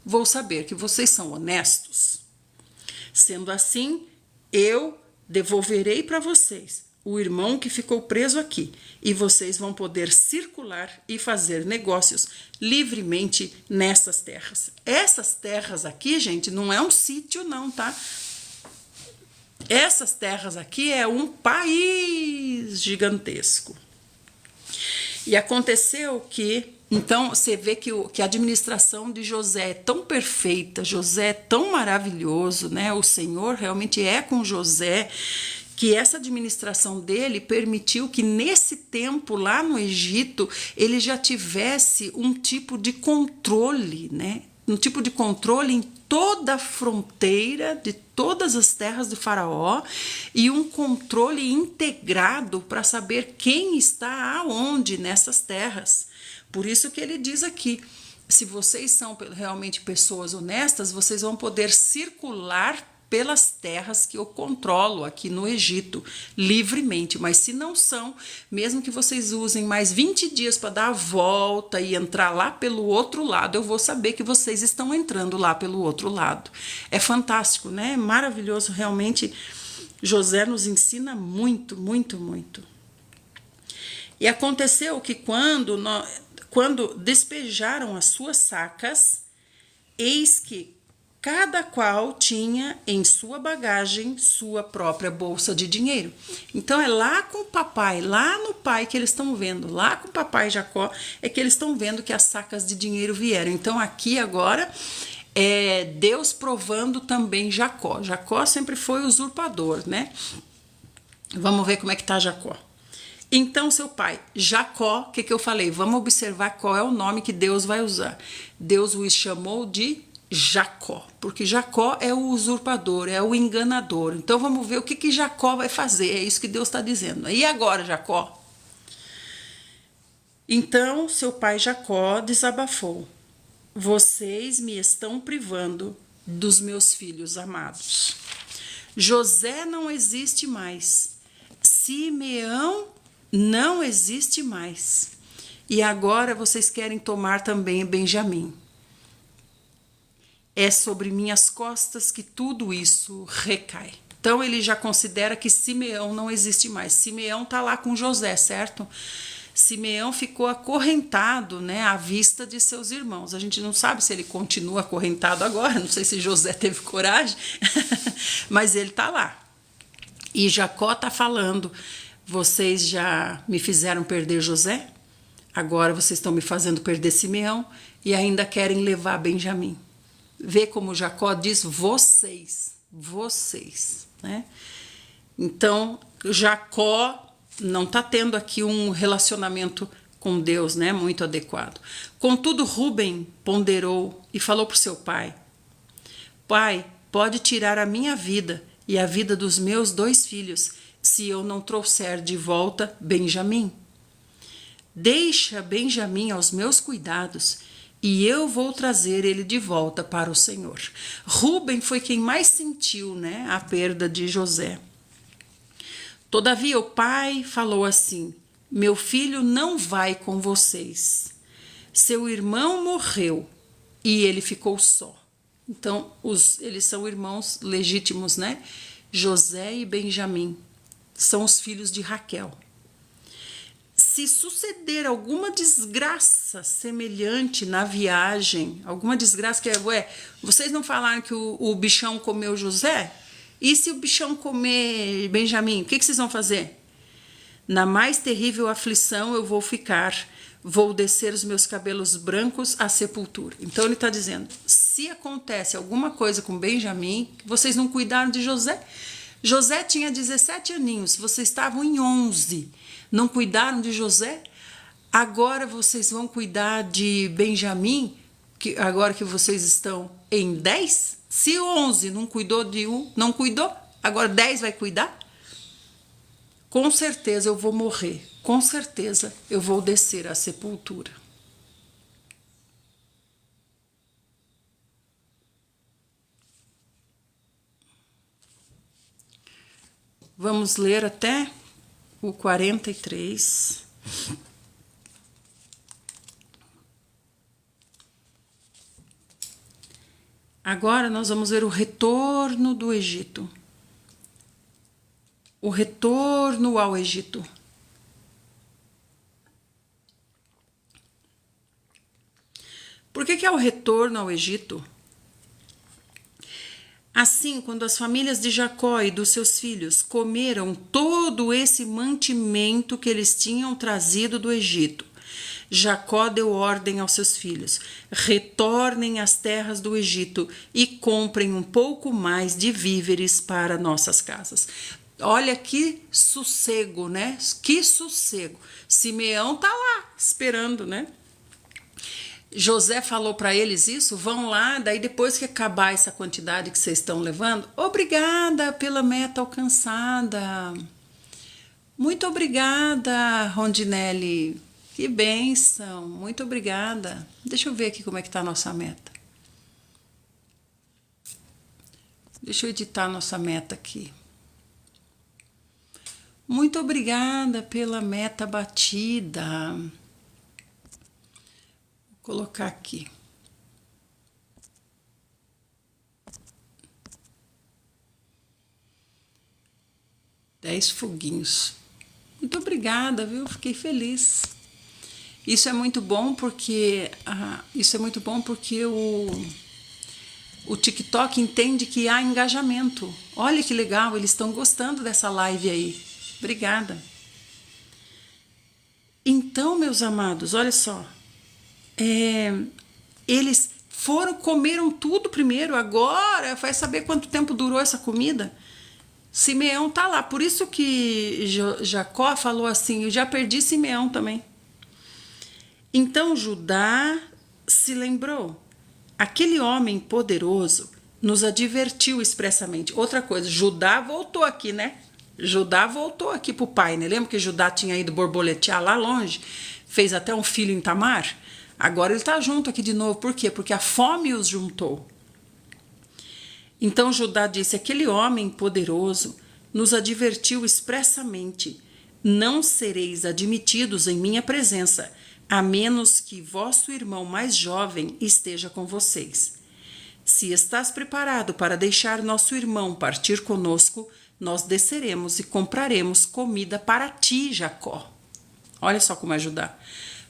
Vou saber que vocês são honestos. Sendo assim, eu devolverei para vocês o irmão que ficou preso aqui, e vocês vão poder circular e fazer negócios livremente nessas terras. Essas terras aqui, gente, não é um sítio não, tá? Essas terras aqui é um país gigantesco. E aconteceu que, então, você vê que a administração de José é tão perfeita, José é tão maravilhoso, né? O Senhor realmente é com José, que essa administração dele permitiu que nesse tempo lá no Egito ele já tivesse um tipo de controle, né? Um tipo de controle em toda a fronteira de todas as terras do faraó e um controle integrado para saber quem está aonde nessas terras. Por isso que ele diz aqui, se vocês são realmente pessoas honestas, vocês vão poder circular pelas terras que eu controlo aqui no Egito, livremente. Mas se não são, mesmo que vocês usem mais 20 dias para dar a volta e entrar lá pelo outro lado, eu vou saber que vocês estão entrando lá pelo outro lado. É fantástico, né? É maravilhoso, realmente. José nos ensina muito, muito, muito. E aconteceu que quando despejaram as suas sacas, eis que cada qual tinha em sua bagagem sua própria bolsa de dinheiro. Então é lá com o papai, lá no pai que eles estão vendo, lá com o papai Jacó é que eles estão vendo que as sacas de dinheiro vieram. Então aqui agora é Deus provando também Jacó. Jacó sempre foi usurpador, né? Vamos ver como é que tá Jacó. Então seu pai, Jacó, o que eu falei? Vamos observar qual é o nome que Deus vai usar. Deus o chamou de Jacó, porque Jacó é o usurpador, é o enganador. Então vamos ver o que Jacó vai fazer, é isso que Deus está dizendo. E agora, Jacó? Então seu pai Jacó desabafou: vocês me estão privando dos meus filhos amados. José não existe mais, Simeão não existe mais, e agora vocês querem tomar também Benjamim. É sobre minhas costas que tudo isso recai. Então ele já considera que Simeão não existe mais. Simeão está lá com José, certo? Simeão ficou acorrentado, né, à vista de seus irmãos. A gente não sabe se ele continua acorrentado agora, não sei se José teve coragem, mas ele está lá. E Jacó está falando: vocês já me fizeram perder José? Agora vocês estão me fazendo perder Simeão e ainda querem levar Benjamim. Vê como Jacó diz vocês, né? Então, Jacó não está tendo aqui um relacionamento com Deus, né, muito adequado. Contudo, Rúben ponderou e falou para o seu pai: pai, pode tirar a minha vida e a vida dos meus 2 filhos, se eu não trouxer de volta Benjamim. Deixa Benjamim aos meus cuidados, e eu vou trazer ele de volta para o Senhor. Rúben foi quem mais sentiu, né, a perda de José. Todavia o pai falou assim: meu filho não vai com vocês. Seu irmão morreu e ele ficou só. Então, eles são irmãos legítimos, né? José e Benjamim são os filhos de Raquel. Se suceder alguma desgraça semelhante na viagem, alguma desgraça que vocês não falaram que o bichão comeu José? E se o bichão comer Benjamim, o que vocês vão fazer? Na mais terrível aflição eu vou ficar. vou descer os meus cabelos brancos à sepultura. Então ele está dizendo, se acontece alguma coisa com Benjamim, vocês não cuidaram de José. José tinha 17 aninhos, vocês estavam em 11, não cuidaram de José? Agora vocês vão cuidar de Benjamim, agora que vocês estão em 10? Se 11 não cuidou de um, não cuidou, agora 10 vai cuidar? Com certeza eu vou morrer, com certeza eu vou descer à sepultura. Vamos ler até o 43. Agora nós vamos ver o retorno do Egito. O retorno ao Egito. Por que é o retorno ao Egito? Assim, quando as famílias de Jacó e dos seus filhos comeram todo esse mantimento que eles tinham trazido do Egito, Jacó deu ordem aos seus filhos: retornem às terras do Egito e comprem um pouco mais de víveres para nossas casas. Olha que sossego, né? Que sossego. Simeão tá lá esperando, né? José falou para eles isso, vão lá, daí depois que acabar essa quantidade que vocês estão levando, obrigada pela meta alcançada. Muito obrigada, Rondinelli. Que bênção, muito obrigada. Deixa eu ver aqui como é que tá a nossa meta. Deixa eu editar a nossa meta aqui. Muito obrigada pela meta batida. Vou colocar aqui. Dez foguinhos. Muito obrigada, viu? Fiquei feliz. Isso é muito bom porque o TikTok entende que há engajamento. Olha que legal, eles estão gostando dessa live aí. Obrigada. Então, meus amados, olha só. Eles comeram tudo primeiro, agora vai saber quanto tempo durou essa comida. Simeão tá lá, por isso que Jacó falou assim, eu já perdi Simeão também. Então Judá se lembrou, aquele homem poderoso nos advertiu expressamente. Outra coisa, Judá voltou aqui, né? Judá voltou aqui pro pai, né? Lembra que Judá tinha ido borboletear lá longe? Fez até um filho em Tamar? Agora ele está junto aqui de novo. Por quê? Porque a fome os juntou. Então Judá disse, aquele homem poderoso nos advertiu expressamente, não sereis admitidos em minha presença, a menos que vosso irmão mais jovem esteja com vocês. Se estás preparado para deixar nosso irmão partir conosco, nós desceremos e compraremos comida para ti, Jacó. Olha só como é Judá.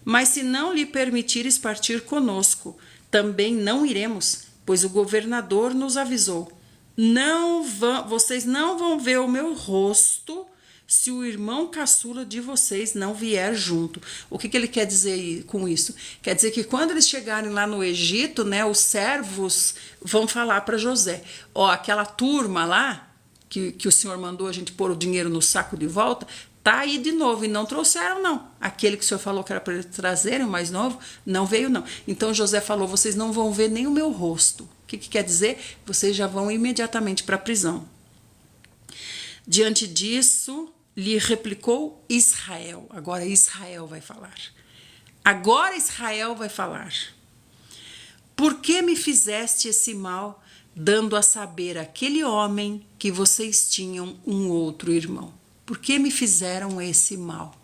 Mas se não lhe permitires partir conosco, também não iremos, pois o governador nos avisou. Vocês não vão ver o meu rosto se o irmão caçula de vocês não vier junto. O que ele quer dizer com isso? Quer dizer que quando eles chegarem lá no Egito, né, os servos vão falar para José, ó, aquela turma lá, que o senhor mandou a gente pôr o dinheiro no saco de volta, tá aí de novo, e não trouxeram não. Aquele que o senhor falou que era para eles trazerem, o mais novo, não veio não. Então José falou, vocês não vão ver nem o meu rosto. O que quer dizer? Vocês já vão imediatamente para a prisão. Diante disso, lhe replicou Israel. Agora Israel vai falar. Agora Israel vai falar. Por que me fizeste esse mal, dando a saber àquele homem que vocês tinham um outro irmão? Por que me fizeram esse mal?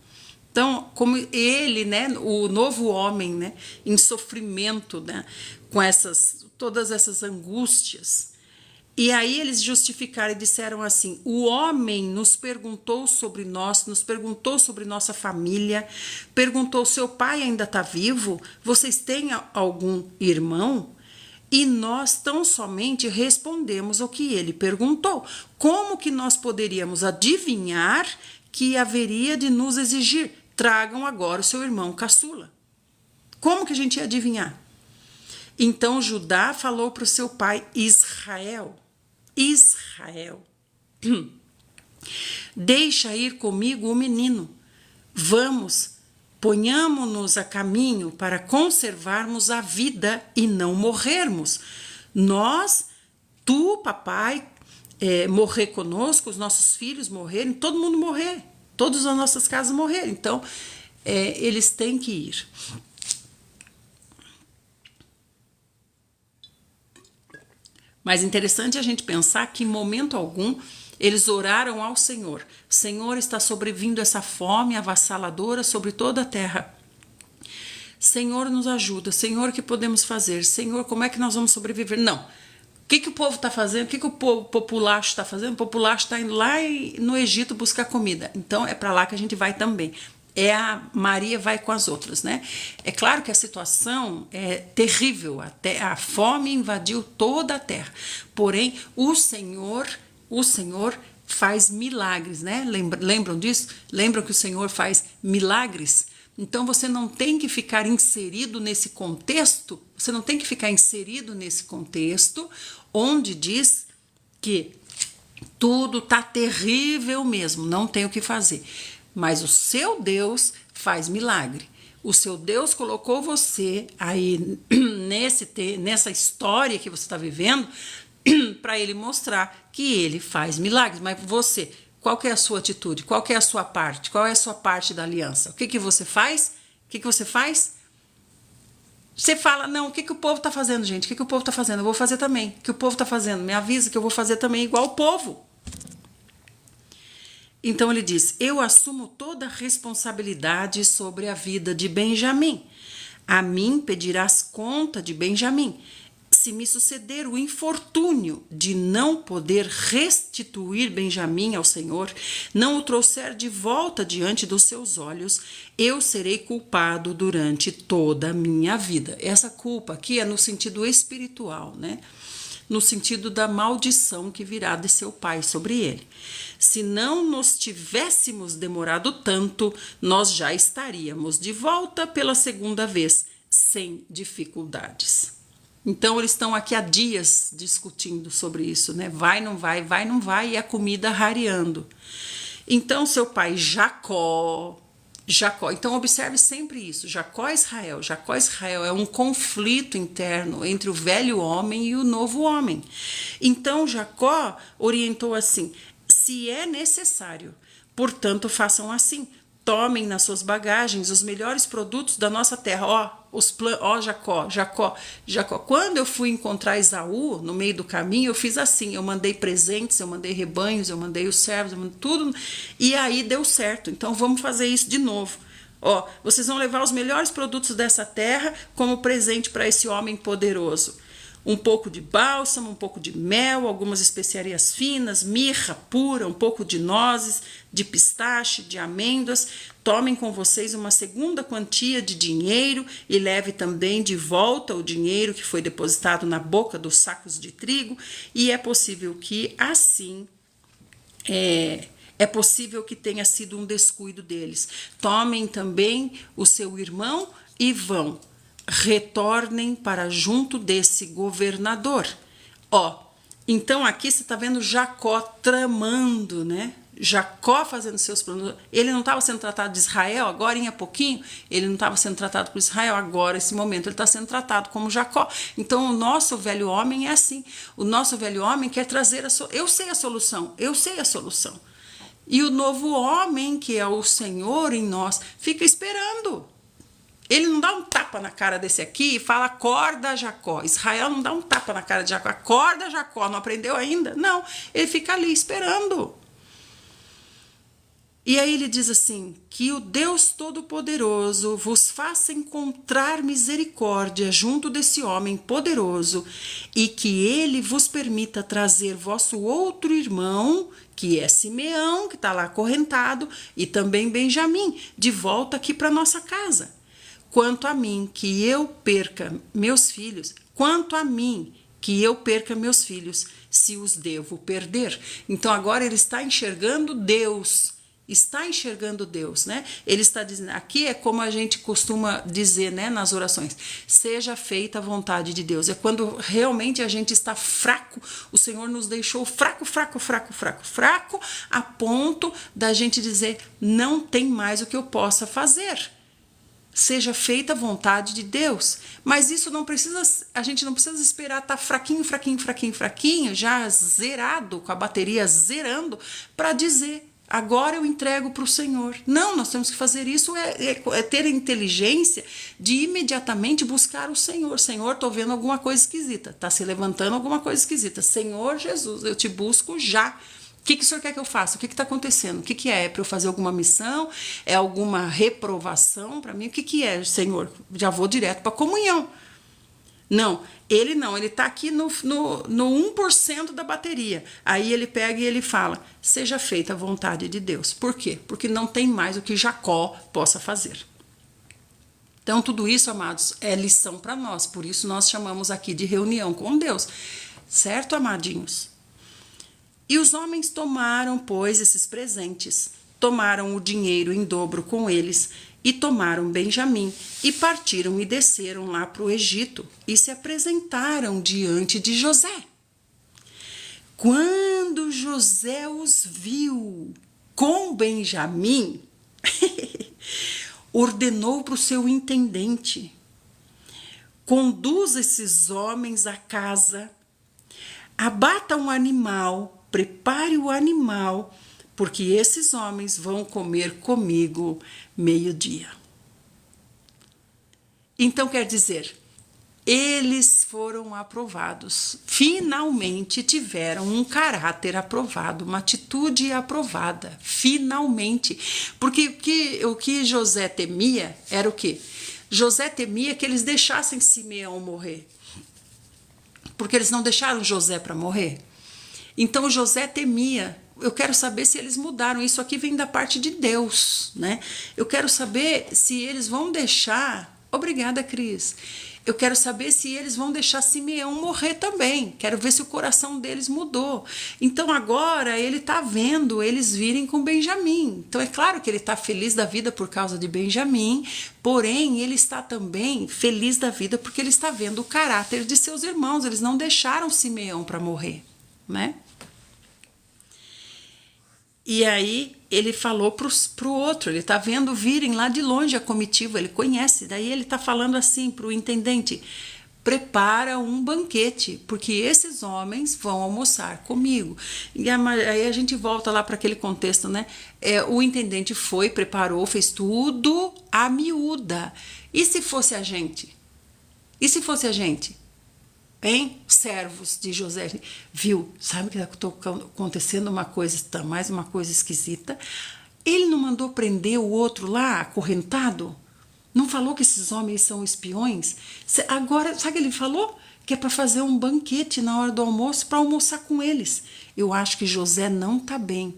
Então, como ele, né, o novo homem, né, em sofrimento, né, com todas essas angústias. E aí eles justificaram e disseram assim: o homem nos perguntou sobre nós, nos perguntou sobre nossa família, perguntou: seu pai ainda está vivo? Vocês têm algum irmão? E nós tão somente respondemos o que ele perguntou. Como que nós poderíamos adivinhar que haveria de nos exigir? Tragam agora o seu irmão caçula. Como que a gente ia adivinhar? Então Judá falou para o seu pai Israel, deixa ir comigo o menino, vamos, ponhamo-nos a caminho para conservarmos a vida e não morrermos. Nós, tu, papai, morrer conosco, os nossos filhos morrerem, todo mundo morrer, todas as nossas casas morrerem. Então, eles têm que ir. Mas interessante a gente pensar que em momento algum eles oraram ao Senhor. Senhor, está sobrevindo essa fome avassaladora sobre toda a terra. Senhor, nos ajuda. Senhor, o que podemos fazer? Senhor, como é que nós vamos sobreviver? Não. O que o povo está fazendo? O que o populacho está fazendo? O populacho está indo lá no Egito buscar comida. Então, é para lá que a gente vai também. A Maria vai com as outras, né? É claro que a situação é terrível, até a fome invadiu toda a terra. Porém, o Senhor faz milagres, né? Lembram disso? Lembram que o Senhor faz milagres? Então você não tem que ficar inserido nesse contexto, onde diz que tudo está terrível mesmo, não tem o que fazer. Mas o seu Deus faz milagre. O seu Deus colocou você aí nessa história que você está vivendo para ele mostrar que ele faz milagres. Mas você, qual que é a sua atitude? Qual que é a sua parte? Qual é a sua parte da aliança? O que você faz? Você fala, não, o que o povo está fazendo, gente? O que o povo está fazendo? Eu vou fazer também. O que o povo está fazendo? Me avisa que eu vou fazer também igual o povo. Então ele diz, eu assumo toda a responsabilidade sobre a vida de Benjamim. A mim pedirás conta de Benjamim. Se me suceder o infortúnio de não poder restituir Benjamim ao Senhor, não o trouxer de volta diante dos seus olhos, eu serei culpado durante toda a minha vida. Essa culpa aqui é no sentido espiritual, né? No sentido da maldição que virá de seu pai sobre ele. Se não nos tivéssemos demorado tanto, nós já estaríamos de volta pela segunda vez, sem dificuldades. Então, eles estão aqui há dias discutindo sobre isso, né? Vai, não vai, e a comida rareando. Então, seu pai Jacó, então observe sempre isso, Jacó e Israel é um conflito interno entre o velho homem e o novo homem. Então Jacó orientou assim, se é necessário, portanto façam assim, tomem nas suas bagagens os melhores produtos da nossa terra. Jacó, quando eu fui encontrar Esaú no meio do caminho, eu fiz assim, eu mandei presentes, eu mandei rebanhos, eu mandei os servos, eu mandei tudo, e aí deu certo. Então vamos fazer isso de novo. Vocês vão levar os melhores produtos dessa terra como presente para esse homem poderoso. Um pouco de bálsamo, um pouco de mel, algumas especiarias finas, mirra pura, um pouco de nozes, de pistache, de amêndoas. Tomem com vocês uma segunda quantia de dinheiro e leve também de volta o dinheiro que foi depositado na boca dos sacos de trigo. E é possível que assim é possível que tenha sido um descuido deles. Tomem também o seu irmão e vão. Retornem para junto desse governador. Então aqui você está vendo Jacó tramando, né? Jacó fazendo seus planos. Ele não estava sendo tratado de Israel agora em pouquinho? Ele não estava sendo tratado por Israel agora, esse momento. Ele está sendo tratado como Jacó. Então o nosso velho homem é assim. O nosso velho homem quer trazer eu sei a solução. E o novo homem, que é o Senhor em nós, fica esperando. Ele não dá um tapa na cara desse aqui e fala, acorda, Jacó. Israel não dá um tapa na cara de Jacó, acorda, Jacó, não aprendeu ainda? Não, ele fica ali esperando. E aí ele diz assim, que o Deus Todo-Poderoso vos faça encontrar misericórdia junto desse homem poderoso e que ele vos permita trazer vosso outro irmão, que é Simeão, que está lá acorrentado, e também Benjamim, de volta aqui para nossa casa. Quanto a mim, que eu perca meus filhos, se os devo perder. Então agora ele está enxergando Deus está enxergando Deus, né? Ele está dizendo, aqui é como a gente costuma dizer, né, nas orações, seja feita a vontade de Deus. É quando realmente a gente está fraco, o Senhor nos deixou fraco, a ponto da gente dizer, não tem mais o que eu possa fazer. Seja feita a vontade de Deus. Mas isso não precisa, a gente não precisa esperar estar fraquinho, já zerado, com a bateria zerando, para dizer, agora eu entrego para o Senhor. Não, nós temos que fazer isso, é ter a inteligência de imediatamente buscar o Senhor. Senhor, estou vendo alguma coisa esquisita, está se levantando alguma coisa esquisita. Senhor Jesus, eu te busco já. O que o Senhor quer que eu faça? O que está acontecendo? O que é? É para eu fazer alguma missão? É alguma reprovação para mim? O que é, Senhor? Já vou direto para a comunhão. Não, ele está aqui no 1% da bateria. Aí ele pega e ele fala, seja feita a vontade de Deus. Por quê? Porque não tem mais o que Jacó possa fazer. Então, tudo isso, amados, é lição para nós. Por isso, nós chamamos aqui de reunião com Deus. Certo, amadinhos? E os homens tomaram, pois, esses presentes, tomaram o dinheiro em dobro com eles, e tomaram Benjamim, e partiram e desceram lá para o Egito, e se apresentaram diante de José. Quando José os viu com Benjamim, ordenou para o seu intendente, conduza esses homens à casa, abata um animal, prepare o animal, porque esses homens vão comer comigo meio-dia. Então, quer dizer, eles foram aprovados. Finalmente tiveram um caráter aprovado, uma atitude aprovada. Finalmente. Porque o que José temia era o quê? José temia que eles deixassem Simeão morrer. Porque eles não deixaram José para morrer. Então José temia. Eu quero saber se eles mudaram. Isso aqui vem da parte de Deus, né? Eu quero saber se eles vão deixar. Obrigada, Cris. Eu quero saber se eles vão deixar Simeão morrer também. Quero ver se o coração deles mudou. Então agora ele está vendo eles virem com Benjamim. Então é claro que ele está feliz da vida por causa de Benjamim, porém ele está também feliz da vida porque ele está vendo o caráter de seus irmãos. Eles não deixaram Simeão para morrer, né? E aí ele falou pro outro, ele está vendo virem lá de longe a comitiva, ele conhece, daí ele está falando assim para o intendente, prepara um banquete, porque esses homens vão almoçar comigo. E aí a gente volta lá para aquele contexto, né? O intendente foi, preparou, fez tudo à miúda. E se fosse a gente? E se fosse a gente? Hein? Servos de José, viu? Sabe que está acontecendo uma coisa, mais uma coisa esquisita? Ele não mandou prender o outro lá, acorrentado? Não falou que esses homens são espiões? Agora, sabe o que ele falou? Que é para fazer um banquete na hora do almoço, para almoçar com eles. Eu acho que José não está bem.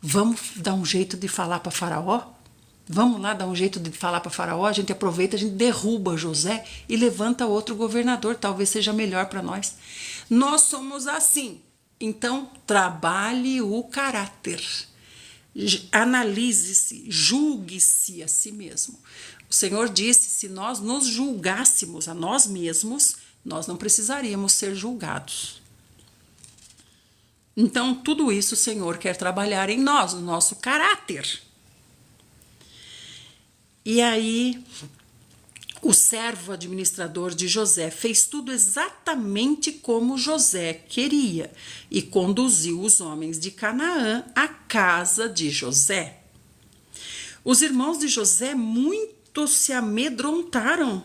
Vamos dar um jeito de falar para Faraó? Vamos lá dar um jeito de falar para Faraó, a gente aproveita, a gente derruba José e levanta outro governador, talvez seja melhor para nós. Nós somos assim, então trabalhe o caráter, analise-se, julgue-se a si mesmo. O Senhor disse, se nós nos julgássemos a nós mesmos, nós não precisaríamos ser julgados. Então tudo isso o Senhor quer trabalhar em nós, o nosso caráter. E aí, o servo administrador de José fez tudo exatamente como José queria e conduziu os homens de Canaã à casa de José. Os irmãos de José muito se amedrontaram,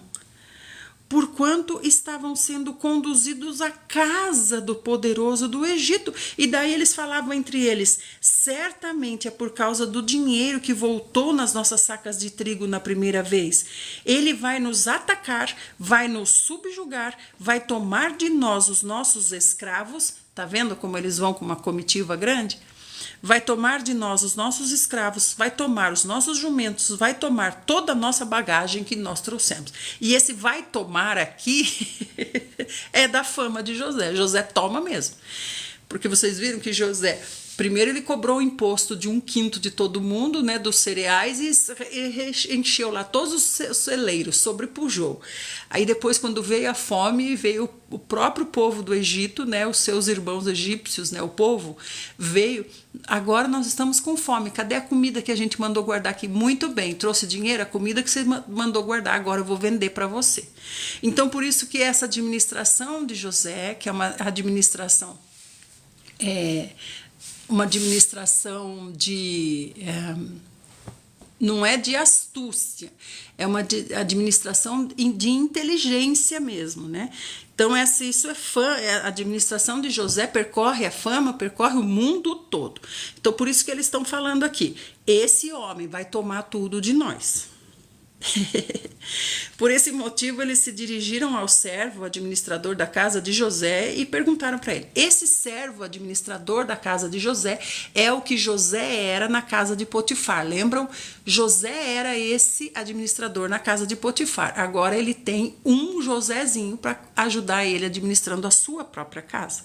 porquanto estavam sendo conduzidos à casa do poderoso do Egito. E daí eles falavam entre eles, certamente é por causa do dinheiro que voltou nas nossas sacas de trigo na primeira vez. Ele vai nos atacar, vai nos subjugar, vai tomar de nós os nossos escravos. Tá vendo como eles vão com uma comitiva grande? Vai tomar de nós os nossos escravos, vai tomar os nossos jumentos, vai tomar toda a nossa bagagem que nós trouxemos. E esse vai tomar aqui é da fama de José. José toma mesmo. Porque vocês viram que José Primeiro ele cobrou o imposto de 1/5 de todo mundo, né, dos cereais, e encheu lá todos os celeiros, sobrepujou. Aí depois, quando veio a fome, veio o próprio povo do Egito, né, os seus irmãos egípcios, né, o povo veio. Agora nós estamos com fome, cadê a comida que a gente mandou guardar aqui? Muito bem, trouxe dinheiro, a comida que você mandou guardar, agora eu vou vender para você. Então, por isso que essa administração de José, que é uma administração não é de astúcia, é uma administração de inteligência mesmo, né? Então isso é a administração de José percorre a fama, percorre o mundo todo. Então por isso que eles estão falando aqui, esse homem vai tomar tudo de nós. Por esse motivo, eles se dirigiram ao servo administrador da casa de José e perguntaram para ele: esse servo administrador da casa de José é o que José era na casa de Potifar. Lembram? José era esse administrador na casa de Potifar. Agora ele tem um Josézinho para ajudar ele administrando a sua própria casa.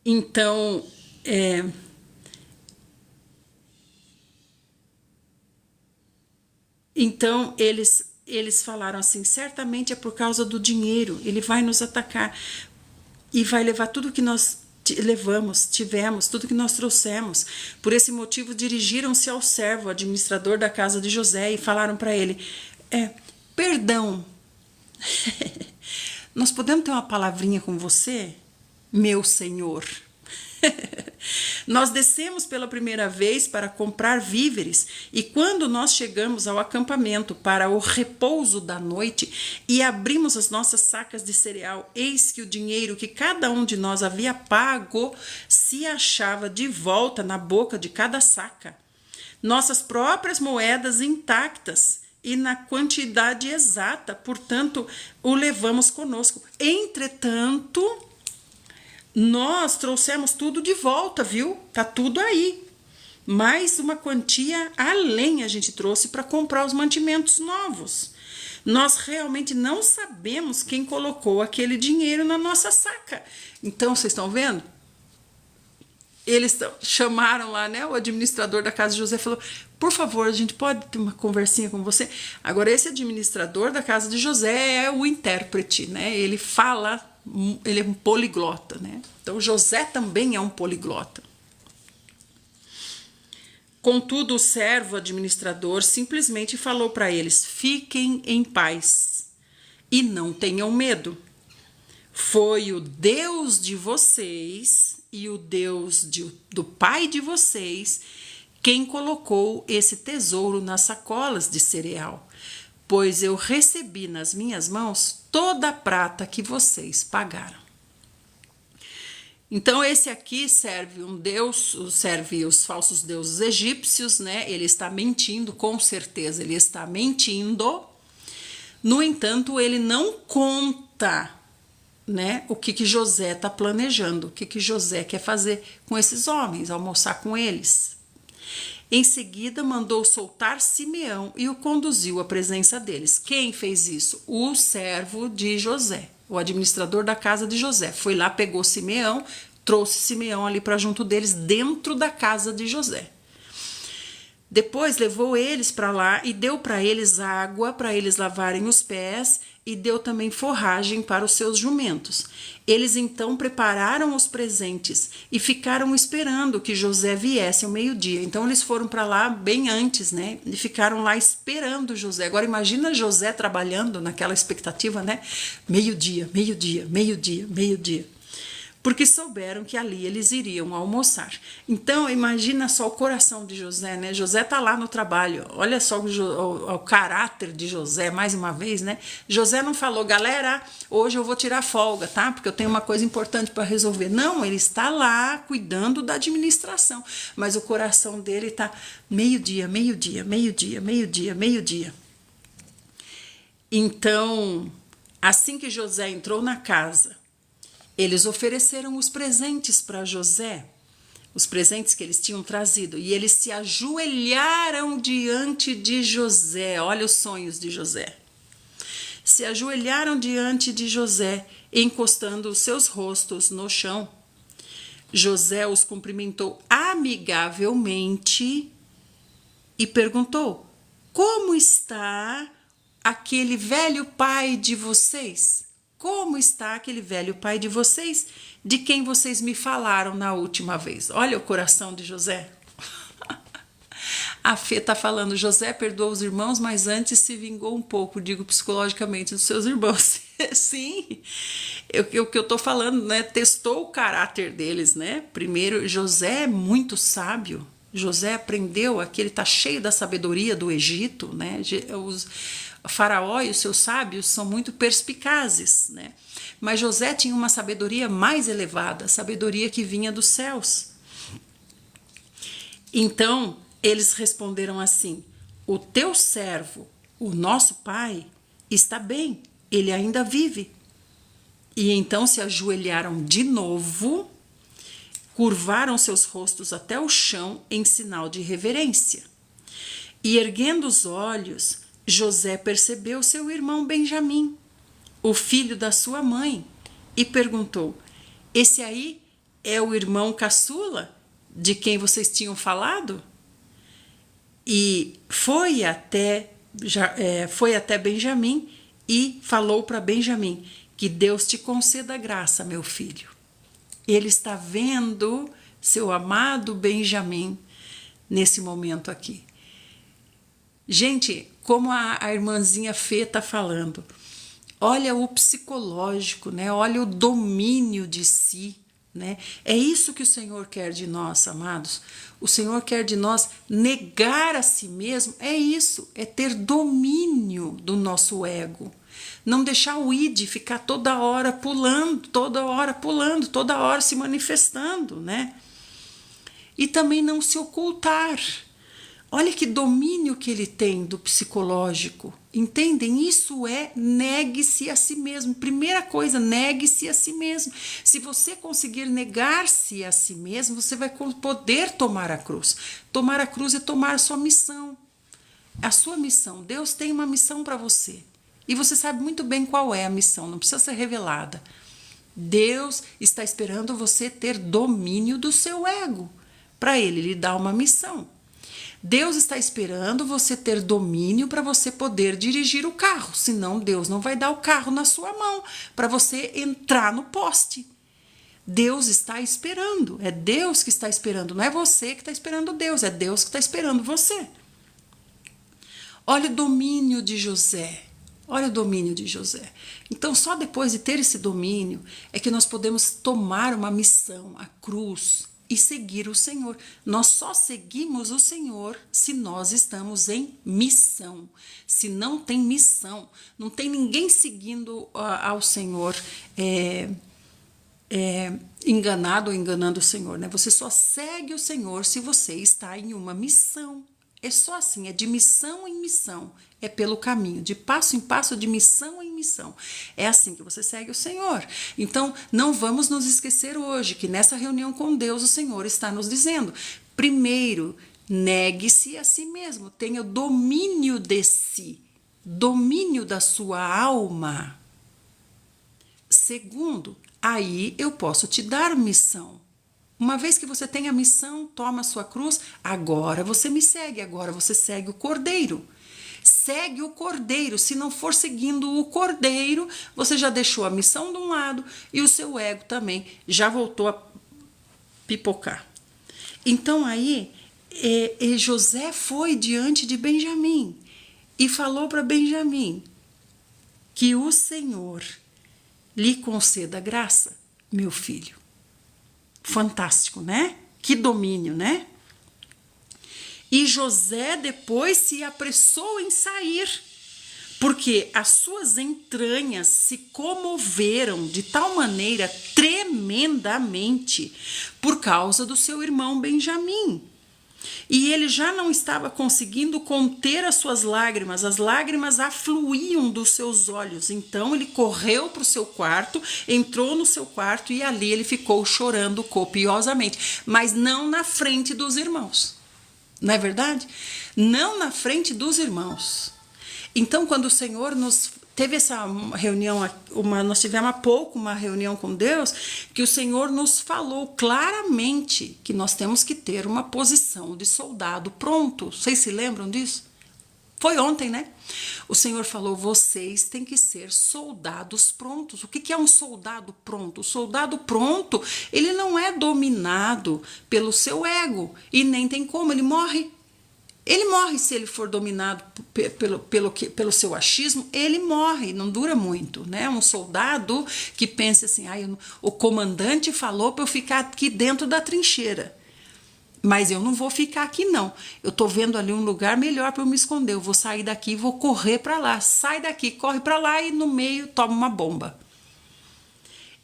Então, eles falaram assim: certamente é por causa do dinheiro, ele vai nos atacar e vai levar tudo que nós tivemos, tudo que nós trouxemos. Por esse motivo, dirigiram-se ao servo, administrador da casa de José, e falaram para ele: perdão, nós podemos ter uma palavrinha com você, meu senhor? Nós descemos pela primeira vez para comprar víveres, e quando nós chegamos ao acampamento para o repouso da noite e abrimos as nossas sacas de cereal, eis que o dinheiro que cada um de nós havia pago se achava de volta na boca de cada saca, nossas próprias moedas intactas e na quantidade exata, portanto o levamos conosco. Entretanto, nós trouxemos tudo de volta, viu? Tá tudo aí. Mais uma quantia além a gente trouxe para comprar os mantimentos novos. Nós realmente não sabemos quem colocou aquele dinheiro na nossa saca. Então, vocês estão vendo? Eles chamaram lá, né? O administrador da casa de José falou: por favor, a gente pode ter uma conversinha com você? Agora, esse administrador da casa de José é o intérprete, né? Ele fala, ele é um poliglota, né? Então José também é um poliglota. Contudo, o servo administrador simplesmente falou para eles: fiquem em paz e não tenham medo. Foi o Deus de vocês e o Deus do pai de vocês quem colocou esse tesouro nas sacolas de cereal, pois eu recebi nas minhas mãos toda a prata que vocês pagaram. Então esse aqui serve um deus, serve os falsos deuses egípcios, né? Ele está mentindo, com certeza ele está mentindo. No entanto, ele não conta, né, o que José está planejando, o que José quer fazer com esses homens, almoçar com eles. Em seguida, mandou soltar Simeão e o conduziu à presença deles. Quem fez isso? O servo de José, o administrador da casa de José. Foi lá, pegou Simeão, trouxe Simeão ali para junto deles, dentro da casa de José. Depois levou eles para lá e deu para eles água para eles lavarem os pés e deu também forragem para os seus jumentos. Eles então prepararam os presentes e ficaram esperando que José viesse ao meio-dia. Então eles foram para lá bem antes, né? E ficaram lá esperando José. Agora imagina José trabalhando naquela expectativa, né? Meio-dia, meio-dia, meio-dia, meio-dia. Porque souberam que ali eles iriam almoçar. Então, imagina só o coração de José, né? José tá lá no trabalho. Olha só o caráter de José, mais uma vez, né? José não falou: galera, hoje eu vou tirar folga, tá? Porque eu tenho uma coisa importante para resolver. Não, ele está lá cuidando da administração. Mas o coração dele tá meio-dia, meio-dia, meio-dia, meio-dia, meio-dia. Então, assim que José entrou na casa, eles ofereceram os presentes para José, os presentes que eles tinham trazido, e eles se ajoelharam diante de José. Olha os sonhos de José. se ajoelharam diante de José, encostando os seus rostos no chão. José os cumprimentou amigavelmente e perguntou: como está aquele velho pai de vocês? Como está aquele velho pai de vocês, de quem vocês me falaram na última vez? Olha o coração de José. A Fê está falando: José perdoou os irmãos, mas antes se vingou um pouco, digo psicologicamente, dos seus irmãos. Sim, o que eu estou falando, né? Testou o caráter deles, né? Primeiro, José é muito sábio. José aprendeu aqui, ele está cheio da sabedoria do Egito, né? O faraó e os seus sábios são muito perspicazes, né? Mas José tinha uma sabedoria mais elevada, a sabedoria que vinha dos céus. Então, eles responderam assim: o teu servo, o nosso pai, está bem, ele ainda vive. E então se ajoelharam de novo, curvaram seus rostos até o chão em sinal de reverência. E erguendo os olhos, José percebeu seu irmão Benjamim, o filho da sua mãe, e perguntou: esse aí é o irmão caçula de quem vocês tinham falado? E foi até Benjamim e falou para Benjamim: que Deus te conceda graça, meu filho. Ele está vendo seu amado Benjamim nesse momento aqui. Gente, como a irmãzinha Fê está falando, olha o psicológico, né? Olha o domínio de si, né? É isso que o Senhor quer de nós, amados. O Senhor quer de nós negar a si mesmo. É isso, é ter domínio do nosso ego. Não deixar o id ficar toda hora pulando, toda hora se manifestando, né? E também não se ocultar. Olha que domínio que ele tem do psicológico. Entendem? Isso é negue-se a si mesmo. Primeira coisa, negue-se a si mesmo. Se você conseguir negar-se a si mesmo, você vai poder tomar a cruz. Tomar a cruz é tomar a sua missão. A sua missão. Deus tem uma missão para você. E você sabe muito bem qual é a missão, não precisa ser revelada. Deus está esperando você ter domínio do seu ego, para ele lhe dar uma missão. Deus está esperando você ter domínio para você poder dirigir o carro, senão Deus não vai dar o carro na sua mão para você entrar no poste. Deus está esperando, é Deus que está esperando, não é você que está esperando Deus, é Deus que está esperando você. Olha o domínio de José. Olha o domínio de José. Então, só depois de ter esse domínio é que nós podemos tomar uma missão, a cruz, e seguir o Senhor. Nós só seguimos o Senhor se nós estamos em missão. Se não tem missão, não tem ninguém seguindo ao Senhor enganado ou enganando o Senhor, né? Você só segue o Senhor se você está em uma missão. É só assim, é de missão em missão, é pelo caminho, de passo em passo, de missão em missão. É assim que você segue o Senhor. Então, não vamos nos esquecer hoje que nessa reunião com Deus o Senhor está nos dizendo: primeiro, negue-se a si mesmo, tenha domínio de si, domínio da sua alma. Segundo, aí eu posso te dar missão. Uma vez que você tem a missão, toma a sua cruz, agora você me segue, agora você segue o Cordeiro. Segue o Cordeiro. Se não for seguindo o Cordeiro, você já deixou a missão de um lado e o seu ego também já voltou a pipocar. Então aí, José foi diante de Benjamim e falou para Benjamim: que o Senhor lhe conceda graça, meu filho. Fantástico, né? Que domínio, né? E José depois se apressou em sair, porque as suas entranhas se comoveram de tal maneira tremendamente por causa do seu irmão Benjamim. E ele já não estava conseguindo conter as suas lágrimas, as lágrimas afluíam dos seus olhos. Então ele correu para o seu quarto, entrou no seu quarto e ali ele ficou chorando copiosamente, mas não na frente dos irmãos. Não é verdade? Não na frente dos irmãos. Então, quando o Senhor nos teve essa reunião, nós tivemos há pouco uma reunião com Deus, que o Senhor nos falou claramente que nós temos que ter uma posição de soldado pronto. Vocês se lembram disso? Foi ontem, né? O Senhor falou, vocês têm que ser soldados prontos. O que é um soldado pronto? O soldado pronto, ele não é dominado pelo ego, e nem tem como, ele morre. Ele morre se ele for dominado pelo seu achismo, ele morre, não dura muito, né? Um soldado que pensa assim, o comandante falou para eu ficar aqui dentro da trincheira, mas eu não vou ficar aqui não, eu tô vendo ali um lugar melhor para eu me esconder, eu vou sair daqui e vou correr para lá, sai daqui, corre para lá e no meio toma uma bomba.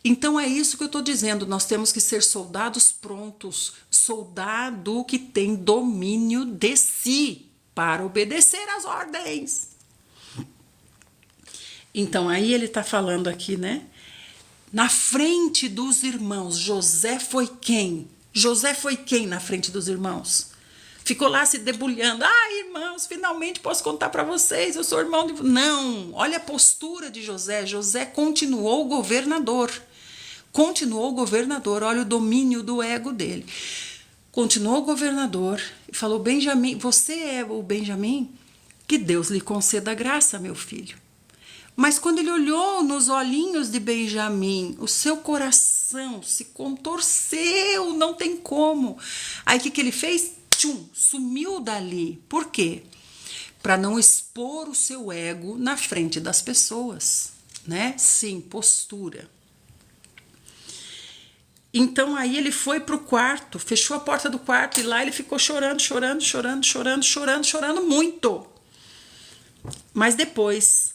Então é isso que eu estou dizendo, nós temos que ser soldados prontos, soldado que tem domínio de si para obedecer às ordens. Então aí ele está falando aqui, né? Na frente dos irmãos, José foi quem? José foi quem na frente dos irmãos? Ficou lá se debulhando. Irmãos, finalmente posso contar para vocês, eu sou irmão de... Não, olha a postura de José. José continuou governador. Olha o domínio do ego dele. Continuou governador e falou, Benjamim, você é o Benjamim? Que Deus lhe conceda graça, meu filho. Mas quando ele olhou nos olhinhos de Benjamim, o seu coração se contorceu, não tem como. Aí o que ele fez? Sumiu dali. Por quê? Para não expor o seu ego na frente das pessoas, né? Sim, postura. Então aí ele foi para o quarto, fechou a porta do quarto e lá ele ficou chorando muito. Mas depois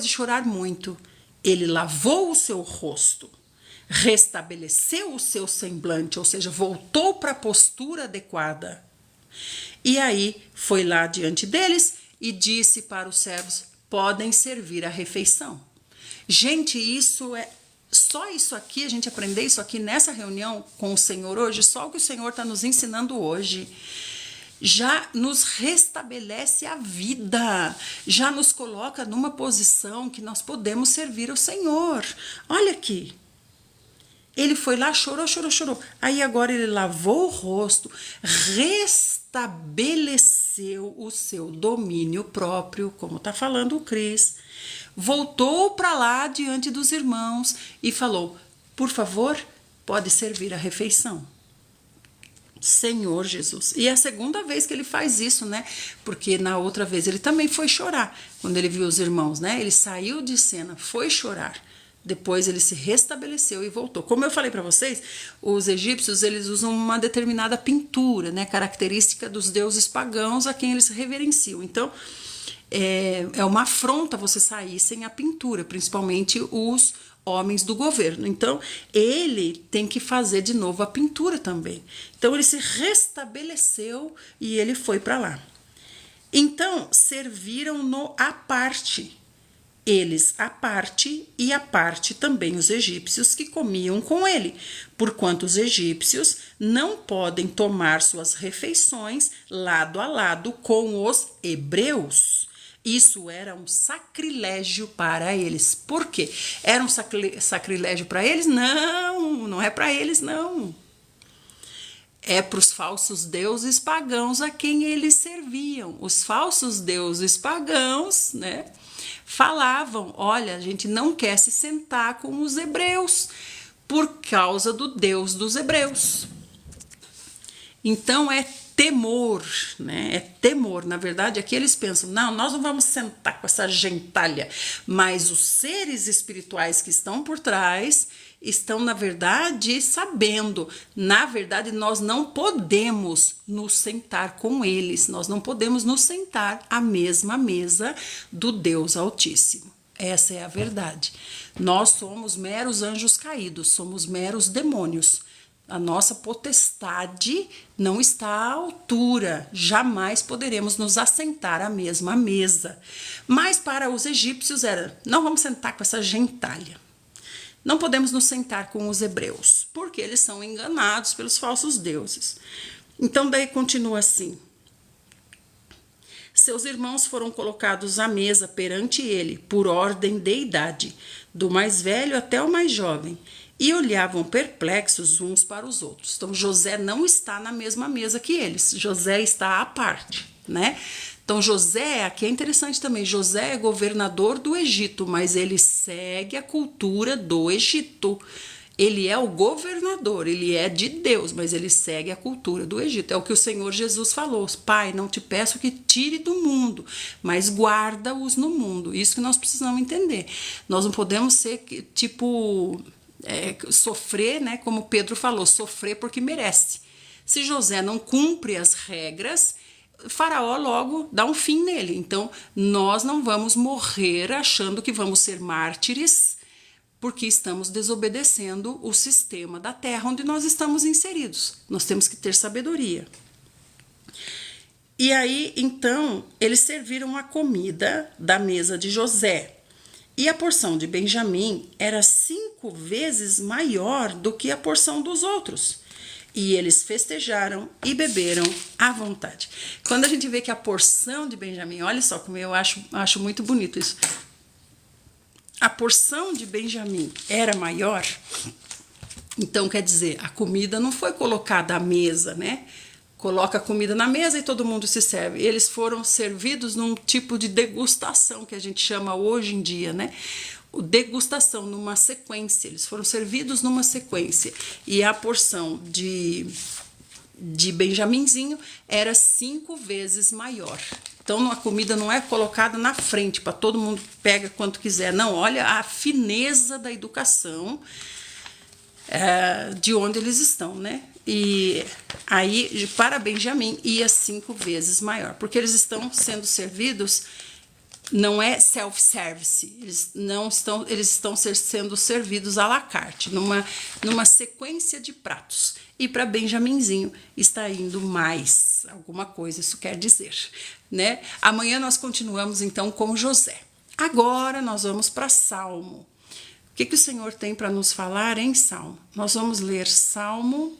de chorar muito, ele lavou o seu rosto, restabeleceu o seu semblante, ou seja, voltou para a postura adequada. E aí foi lá diante deles e disse para os servos, podem servir a refeição. Gente, só isso aqui, a gente aprender isso aqui nessa reunião com o Senhor hoje, só o que o Senhor está nos ensinando hoje, já nos restabelece a vida, já nos coloca numa posição que nós podemos servir ao Senhor. Olha aqui, ele foi lá, chorou. Aí agora ele lavou o rosto, restabeleceu o seu domínio próprio, como está falando o Cris. Voltou para lá diante dos irmãos e falou, por favor, pode servir a refeição. Senhor Jesus. E é a segunda vez que ele faz isso, né? Porque na outra vez ele também foi chorar, quando ele viu os irmãos, né? Ele saiu de cena, foi chorar. Depois ele se restabeleceu e voltou. Como eu falei para vocês, os egípcios, eles usam uma determinada pintura, né? Característica dos deuses pagãos a quem eles reverenciam. Então, é uma afronta você sair sem a pintura, principalmente os homens do governo. Então, ele tem que fazer de novo a pintura também. Então, ele se restabeleceu e ele foi para lá. Então, serviram-no à parte. Eles à parte e à parte também os egípcios que comiam com ele, porquanto os egípcios não podem tomar suas refeições lado a lado com os hebreus. Isso era um sacrilégio para eles. Por quê? Era um sacrilégio para eles? Não, não é para eles, não. É para os falsos deuses pagãos a quem eles serviam. Os falsos deuses pagãos, né, falavam, olha, a gente não quer se sentar com os hebreus por causa do Deus dos hebreus. Então é temor, né? É temor. Na verdade, aqui eles pensam, não, nós não vamos sentar com essa gentalha, mas os seres espirituais que estão por trás estão, na verdade, sabendo. Na verdade, nós não podemos nos sentar com eles, nós não podemos nos sentar à mesma mesa do Deus Altíssimo. Essa é a verdade. Nós somos meros anjos caídos, somos meros demônios. A nossa potestade não está à altura, jamais poderemos nos assentar à mesma mesa. Mas para os egípcios era, não vamos sentar com essa gentalha. Não podemos nos sentar com os hebreus, porque eles são enganados pelos falsos deuses. Então daí continua assim. Seus irmãos foram colocados à mesa perante ele, por ordem de idade, do mais velho até o mais jovem, e olhavam perplexos uns para os outros. Então, José não está na mesma mesa que eles, José está à parte, né? Então, José, aqui é interessante também, José é governador do Egito, mas ele segue a cultura do Egito. Ele é o governador, ele é de Deus, mas ele segue a cultura do Egito. É o que o Senhor Jesus falou: Pai, não te peço que tire do mundo, mas guarda-os no mundo. Isso que nós precisamos entender. Nós não podemos ser tipo sofrer, né? Como Pedro falou, sofrer porque merece. Se José não cumpre as regras, Faraó logo dá um fim nele. Então, nós não vamos morrer achando que vamos ser mártires porque estamos desobedecendo o sistema da terra onde nós estamos inseridos. Nós temos que ter sabedoria. E aí, então, eles serviram a comida da mesa de José. E a porção de Benjamim era 5 vezes maior do que a porção dos outros. E eles festejaram e beberam à vontade. Quando a gente vê que a porção de Benjamim, olha só como eu acho muito bonito isso. A porção de Benjamim era maior, então quer dizer, a comida não foi colocada à mesa, né? Coloca a comida na mesa e todo mundo se serve. Eles foram servidos num tipo de degustação que a gente chama hoje em dia, né? Degustação, numa sequência. Eles foram servidos numa sequência. E a porção de Benjaminzinho era 5 vezes maior. Então a comida não é colocada na frente para todo mundo pega quanto quiser. Não, olha a fineza da educação de onde eles estão, né? E aí para Benjamim ia 5 vezes maior, porque eles estão sendo servidos, não é self-service, eles estão sendo servidos à la carte, numa sequência de pratos. E para Benjaminzinho está indo mais alguma coisa, isso quer dizer, né? Amanhã nós continuamos então com José. Agora nós vamos para Salmo. O que o Senhor tem para nos falar em Salmo? Nós vamos ler Salmo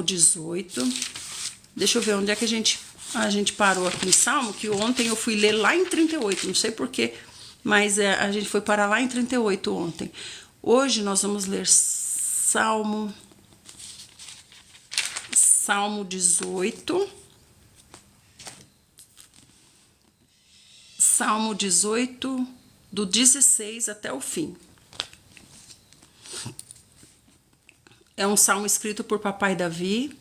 18. Deixa eu ver onde é que a gente parou aqui em Salmo, que ontem eu fui ler lá em 38, não sei porquê, mas a gente foi parar lá em 38 ontem. Hoje nós vamos ler Salmo 18. Salmo 18, do 16 até o fim. É um salmo escrito por Papai Davi.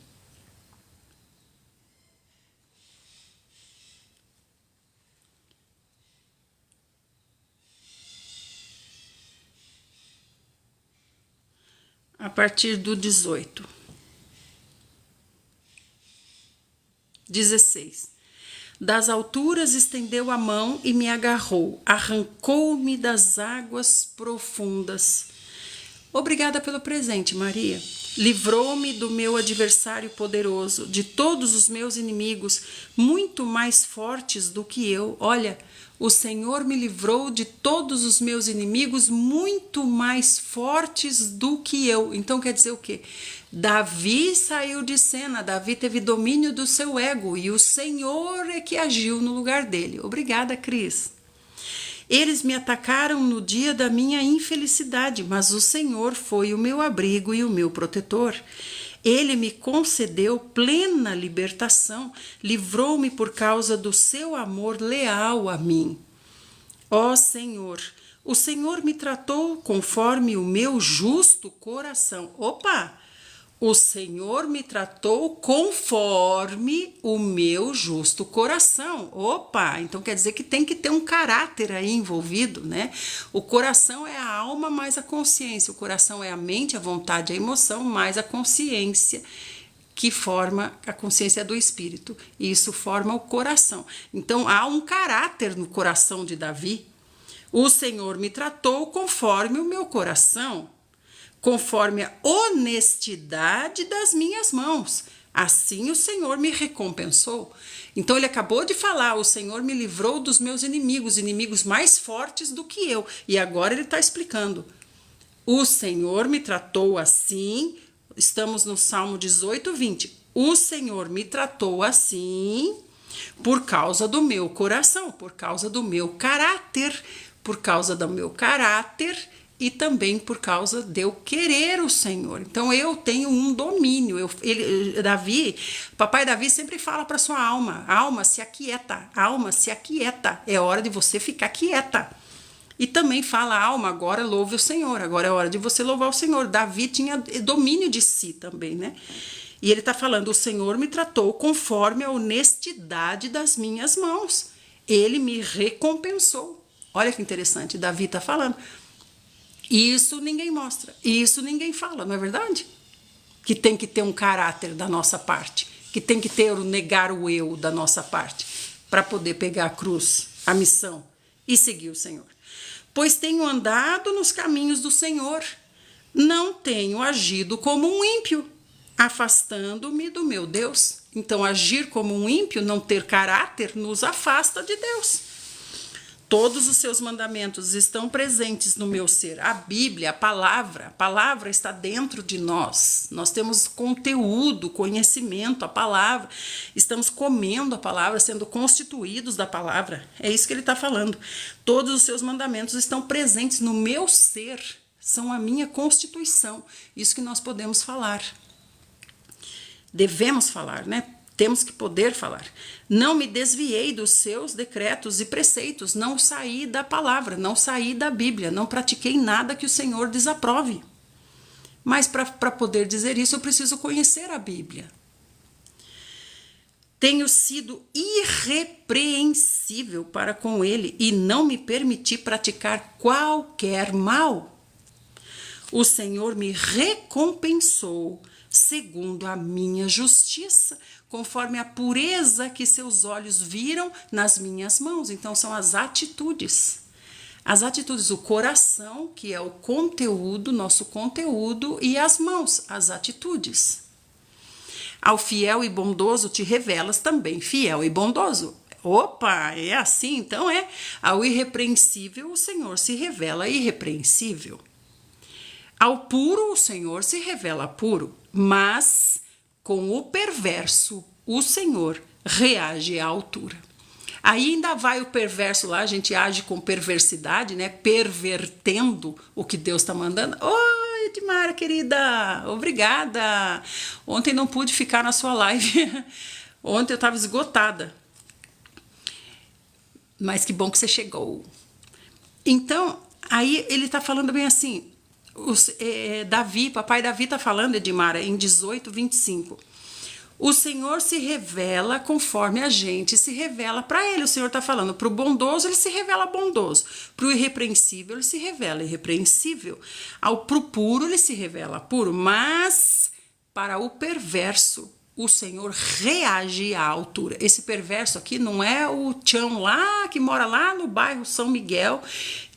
A partir do 18. 16. Das alturas estendeu a mão e me agarrou, arrancou-me das águas profundas. Obrigada pelo presente, Maria. Livrou-me do meu adversário poderoso, de todos os meus inimigos, muito mais fortes do que eu. Olha, o Senhor me livrou de todos os meus inimigos, muito mais fortes do que eu. Então quer dizer o quê? Davi saiu de cena, Davi teve domínio do seu ego e o Senhor é que agiu no lugar dele. Obrigada, Cris. Eles me atacaram no dia da minha infelicidade, mas o Senhor foi o meu abrigo e o meu protetor. Ele me concedeu plena libertação, livrou-me por causa do seu amor leal a mim. Ó Senhor, o Senhor me tratou conforme o meu justo coração. Opa! O Senhor me tratou conforme o meu justo coração. Opa, então quer dizer que tem que ter um caráter aí envolvido, né? O coração é a alma mais a consciência. O coração é a mente, a vontade, a emoção, mais a consciência, que forma a consciência do espírito. E isso forma o coração. Então há um caráter no coração de Davi. O Senhor me tratou conforme o meu coração, conforme a honestidade das minhas mãos. Assim o Senhor me recompensou. Então ele acabou de falar, o Senhor me livrou dos meus inimigos mais fortes do que eu. E agora ele está explicando. O Senhor me tratou assim, Estamos no Salmo 18, 20. O Senhor me tratou assim por causa do meu coração, por causa do meu caráter, e também por causa de eu querer o Senhor. Então eu tenho um domínio. Papai Davi sempre fala para sua alma: alma, se aquieta, alma, se aquieta. É hora de você ficar quieta. E também fala: alma, agora louve o Senhor. Agora é hora de você louvar o Senhor. Davi tinha domínio de si também, né? E ele está falando: o Senhor me tratou conforme a honestidade das minhas mãos. Ele me recompensou. Olha que interessante, Davi está falando. Isso ninguém mostra, isso ninguém fala, não é verdade? Que tem que ter um caráter da nossa parte, que tem que ter o negar o eu da nossa parte, para poder pegar a cruz, a missão, e seguir o Senhor. Pois tenho andado nos caminhos do Senhor, não tenho agido como um ímpio, afastando-me do meu Deus. Então, agir como um ímpio, não ter caráter, nos afasta de Deus. Todos os seus mandamentos estão presentes no meu ser. A Bíblia, a palavra está dentro de nós. Nós temos conteúdo, conhecimento, a palavra. Estamos comendo a palavra, sendo constituídos da palavra. É isso que ele está falando. Todos os seus mandamentos estão presentes no meu ser. São a minha constituição. Isso que nós podemos falar. Devemos falar, né? Temos que poder falar. Não me desviei dos seus decretos e preceitos, não saí da palavra, não saí da Bíblia, não pratiquei nada que o Senhor desaprove. Mas para poder dizer isso, eu preciso conhecer a Bíblia. Tenho sido irrepreensível para com ele e não me permiti praticar qualquer mal. O Senhor me recompensou segundo a minha justiça, conforme a pureza que seus olhos viram nas minhas mãos. Então, são as atitudes. As atitudes, o coração, que é o conteúdo, nosso conteúdo, e as mãos, as atitudes. Ao fiel e bondoso te revelas também fiel e bondoso. Opa, é assim? Então é. Ao irrepreensível, o Senhor se revela irrepreensível. Ao puro, o Senhor se revela puro, mas com o perverso, o Senhor reage à altura. Aí ainda vai o perverso lá, a gente age com perversidade, né? Pervertendo o que Deus está mandando. Oi, Edmara, querida, obrigada. Ontem não pude ficar na sua live. Ontem eu estava esgotada. Mas que bom que você chegou. Então, aí ele está falando bem assim... Papai Davi está falando, Edmara, em 18, 25. O Senhor se revela conforme a gente se revela para ele. O Senhor está falando para o bondoso, ele se revela bondoso. Para o irrepreensível, ele se revela irrepreensível. Para o puro, ele se revela puro. Mas para o perverso, o Senhor reage à altura. Esse perverso aqui não é o tchão lá, que mora lá no bairro São Miguel,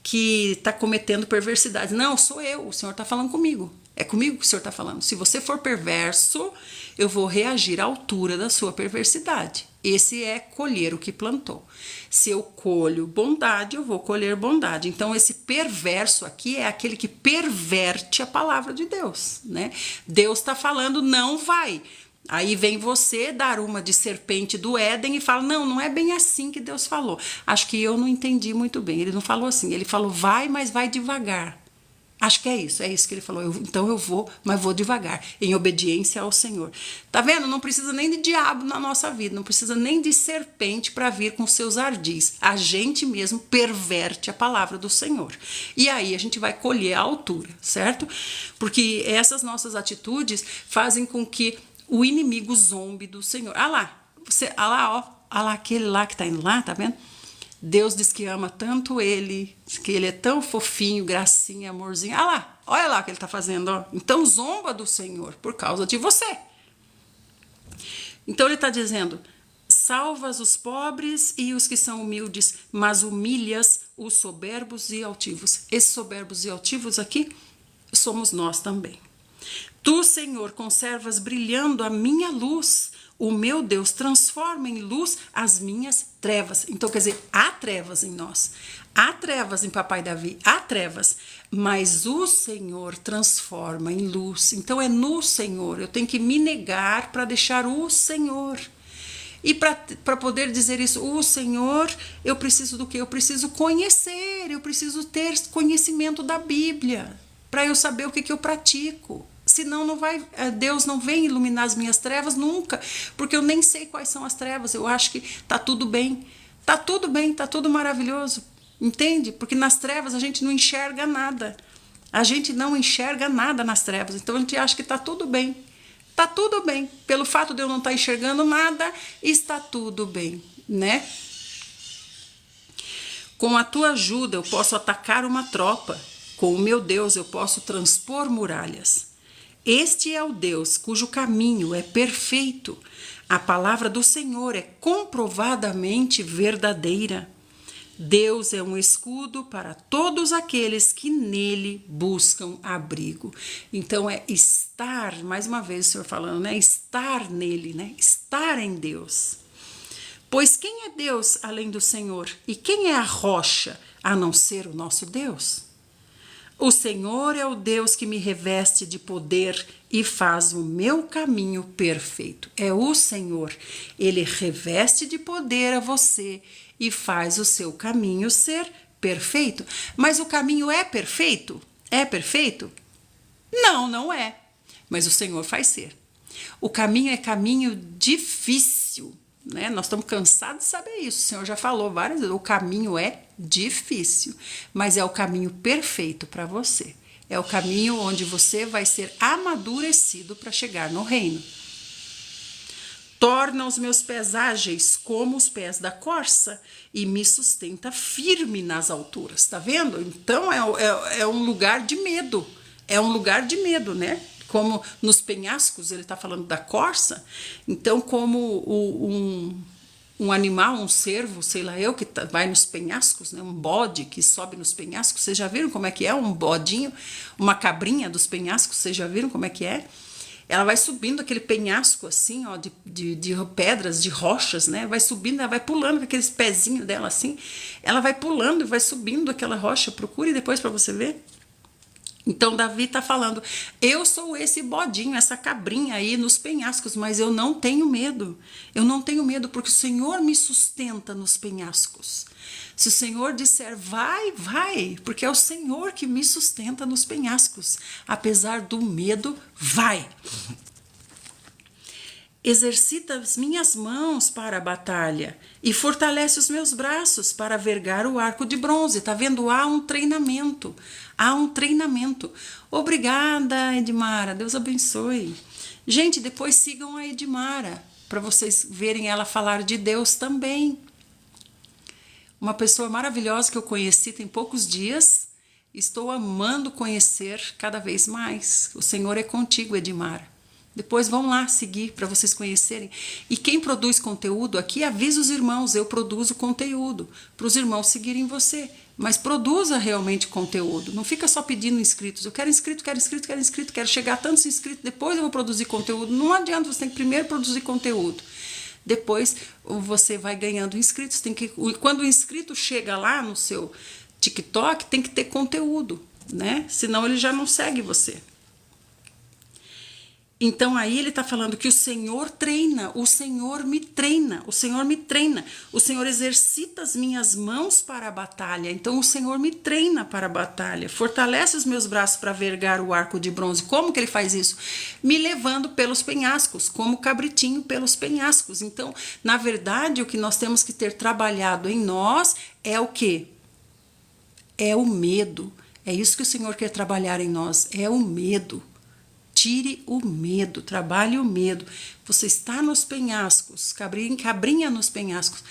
que está cometendo perversidade. Não, sou eu, o Senhor está falando comigo. É comigo que o Senhor está falando. Se você for perverso, eu vou reagir à altura da sua perversidade. Esse é colher o que plantou. Se eu colho bondade, eu vou colher bondade. Então, esse perverso aqui é aquele que perverte a palavra de Deus, né? Deus está falando, não vai. Aí vem você dar uma de serpente do Éden e fala, não é bem assim que Deus falou. Acho que eu não entendi muito bem. Ele não falou assim, ele falou, vai, mas vai devagar. Acho que é isso que ele falou. Então eu vou, mas vou devagar, em obediência ao Senhor. Tá vendo? Não precisa nem de diabo na nossa vida, não precisa nem de serpente para vir com seus ardis. A gente mesmo perverte a palavra do Senhor. E aí a gente vai colher a altura, certo? Porque essas nossas atitudes fazem com que o inimigo zombe do Senhor. Olha lá, aquele lá que está indo lá, tá vendo? Deus diz que ama tanto ele, que ele é tão fofinho, gracinha, amorzinho. Olha lá o que ele está fazendo. Ó. Então zomba do Senhor por causa de você. Então ele está dizendo, salvas os pobres e os que são humildes, mas humilhas os soberbos e altivos. Esses soberbos e altivos aqui somos nós também. Tu, Senhor, conservas brilhando a minha luz, o meu Deus transforma em luz as minhas trevas. Então, quer dizer, há trevas em nós. Há trevas em Papai Davi, há trevas. Mas o Senhor transforma em luz. Então, é no Senhor. Eu tenho que me negar para deixar o Senhor. E para poder dizer isso, o Senhor, eu preciso do quê? Eu preciso conhecer, eu preciso ter conhecimento da Bíblia, para eu saber o que eu pratico. Senão não vai, Deus não vem iluminar as minhas trevas nunca, porque eu nem sei quais são as trevas. Eu acho que tá tudo bem, tá tudo maravilhoso, entende? Porque nas trevas a gente não enxerga nada. A gente não enxerga nada nas trevas, então a gente acha que tá tudo bem. Tá tudo bem. Pelo fato de eu não estar enxergando nada, está tudo bem, né? Com a tua ajuda eu posso atacar uma tropa. Com o meu Deus eu posso transpor muralhas. Este é o Deus cujo caminho é perfeito. A palavra do Senhor é comprovadamente verdadeira. Deus é um escudo para todos aqueles que nele buscam abrigo. Então é estar, mais uma vez o Senhor falando, né? Estar nele, né? Estar em Deus. Pois quem é Deus além do Senhor? E quem é a rocha a não ser o nosso Deus? O Senhor é o Deus que me reveste de poder e faz o meu caminho perfeito. É o Senhor. Ele reveste de poder a você e faz o seu caminho ser perfeito. Mas o caminho é perfeito? É perfeito? Não, não é. Mas o Senhor faz ser. O caminho é caminho difícil, né? Nós estamos cansados de saber isso. O Senhor já falou várias vezes. O caminho é difícil, mas é o caminho perfeito para você. É o caminho onde você vai ser amadurecido para chegar no reino. Torna os meus pés ágeis como os pés da corça e me sustenta firme nas alturas. Tá vendo? Então é um lugar de medo. É um lugar de medo, né? Como nos penhascos, ele está falando da corça. Então, como um animal, um cervo, sei lá eu, que vai nos penhascos, né? Um bode que sobe nos penhascos. Vocês já viram como é que é? Um bodinho, uma cabrinha dos penhascos. Vocês já viram como é que é? Ela vai subindo aquele penhasco assim, ó, de pedras, de rochas, né? Vai subindo, ela vai pulando com aqueles pezinhos dela assim. Ela vai pulando e vai subindo aquela rocha. Procure depois para você ver. Então Davi está falando, eu sou esse bodinho, essa cabrinha aí nos penhascos, mas eu não tenho medo. Eu não tenho medo porque o Senhor me sustenta nos penhascos. Se o Senhor disser vai, vai, porque é o Senhor que me sustenta nos penhascos. Apesar do medo, vai. Exercita as minhas mãos para a batalha e fortalece os meus braços para vergar o arco de bronze. Tá vendo? Há um treinamento. Há um treinamento. Obrigada, Edmara. Deus abençoe. Gente, depois sigam a Edmara para vocês verem ela falar de Deus também. Uma pessoa maravilhosa que eu conheci tem poucos dias. Estou amando conhecer cada vez mais. O Senhor é contigo, Edmara. Depois vão lá seguir para vocês conhecerem. E quem produz conteúdo aqui, avisa os irmãos, eu produzo conteúdo, para os irmãos seguirem você. Mas produza realmente conteúdo. Não fica só pedindo inscritos. Eu quero inscrito, quero inscrito, quero inscrito, quero chegar a tantos inscritos, depois eu vou produzir conteúdo. Não adianta, você tem que primeiro produzir conteúdo. Depois você vai ganhando inscritos. Quando o inscrito chega lá no seu TikTok, tem que ter conteúdo, né? Senão ele já não segue você. Então aí ele está falando que o Senhor treina, o Senhor me treina, o Senhor me treina, o Senhor exercita as minhas mãos para a batalha, então o Senhor me treina para a batalha, fortalece os meus braços para vergar o arco de bronze. Como que ele faz isso? Me levando pelos penhascos, como cabritinho pelos penhascos. Então, na verdade, o que nós temos que ter trabalhado em nós é o quê? É o medo. É isso que o Senhor quer trabalhar em nós, é o medo. Tire o medo, trabalhe o medo. Você está nos penhascos, cabrinha nos penhascos.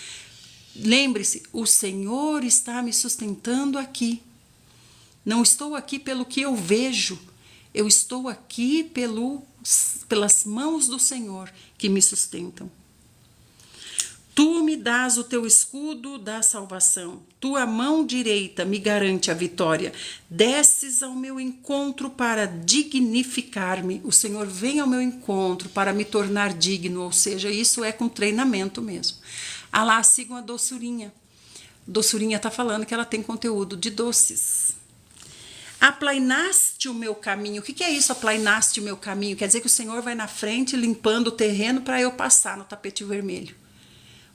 Lembre-se, o Senhor está me sustentando aqui. Não estou aqui pelo que eu vejo. Eu estou aqui pelas mãos do Senhor que me sustentam. Tu me dás o teu escudo da salvação, tua mão direita me garante a vitória. Desces ao meu encontro para dignificar-me. O Senhor vem ao meu encontro para me tornar digno, ou seja, isso é com treinamento mesmo. Ah lá, sigam a doçurinha. Doçurinha está falando que ela tem conteúdo de doces. Aplainaste o meu caminho. O que é isso, aplainaste o meu caminho? Quer dizer que o Senhor vai na frente limpando o terreno para eu passar no tapete vermelho.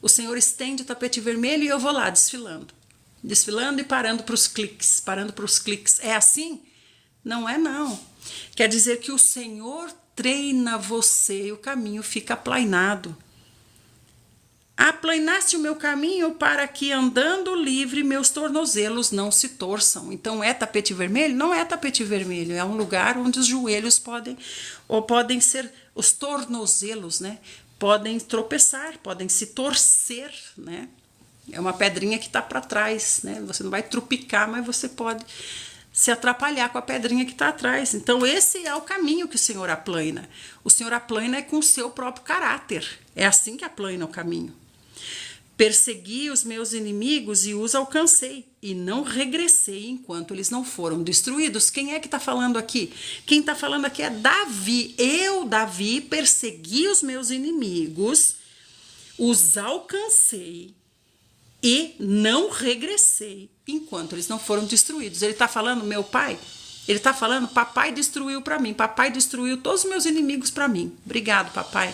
O Senhor estende o tapete vermelho e eu vou lá desfilando. Desfilando e parando para os cliques. Parando para os cliques. É assim? Não é não. Quer dizer que o Senhor treina você e o caminho fica aplainado. Aplainaste o meu caminho para que andando livre meus tornozelos não se torçam. Então é tapete vermelho? Não é tapete vermelho. É um lugar onde os joelhos podem ser os tornozelos, né? Podem tropeçar, podem se torcer, né? É uma pedrinha que está para trás, né? Você não vai trupicar, mas você pode se atrapalhar com a pedrinha que está atrás. Então esse é o caminho que o Senhor aplaina. O Senhor aplaina é com o seu próprio caráter. É assim que aplaina o caminho. Persegui os meus inimigos e os alcancei, e não regressei enquanto eles não foram destruídos. Quem é que está falando aqui? Quem está falando aqui é Davi. Eu, Davi, persegui os meus inimigos, os alcancei e não regressei enquanto eles não foram destruídos. Ele está falando, meu pai? Ele está falando, papai destruiu para mim, papai destruiu todos os meus inimigos para mim. Obrigado, papai.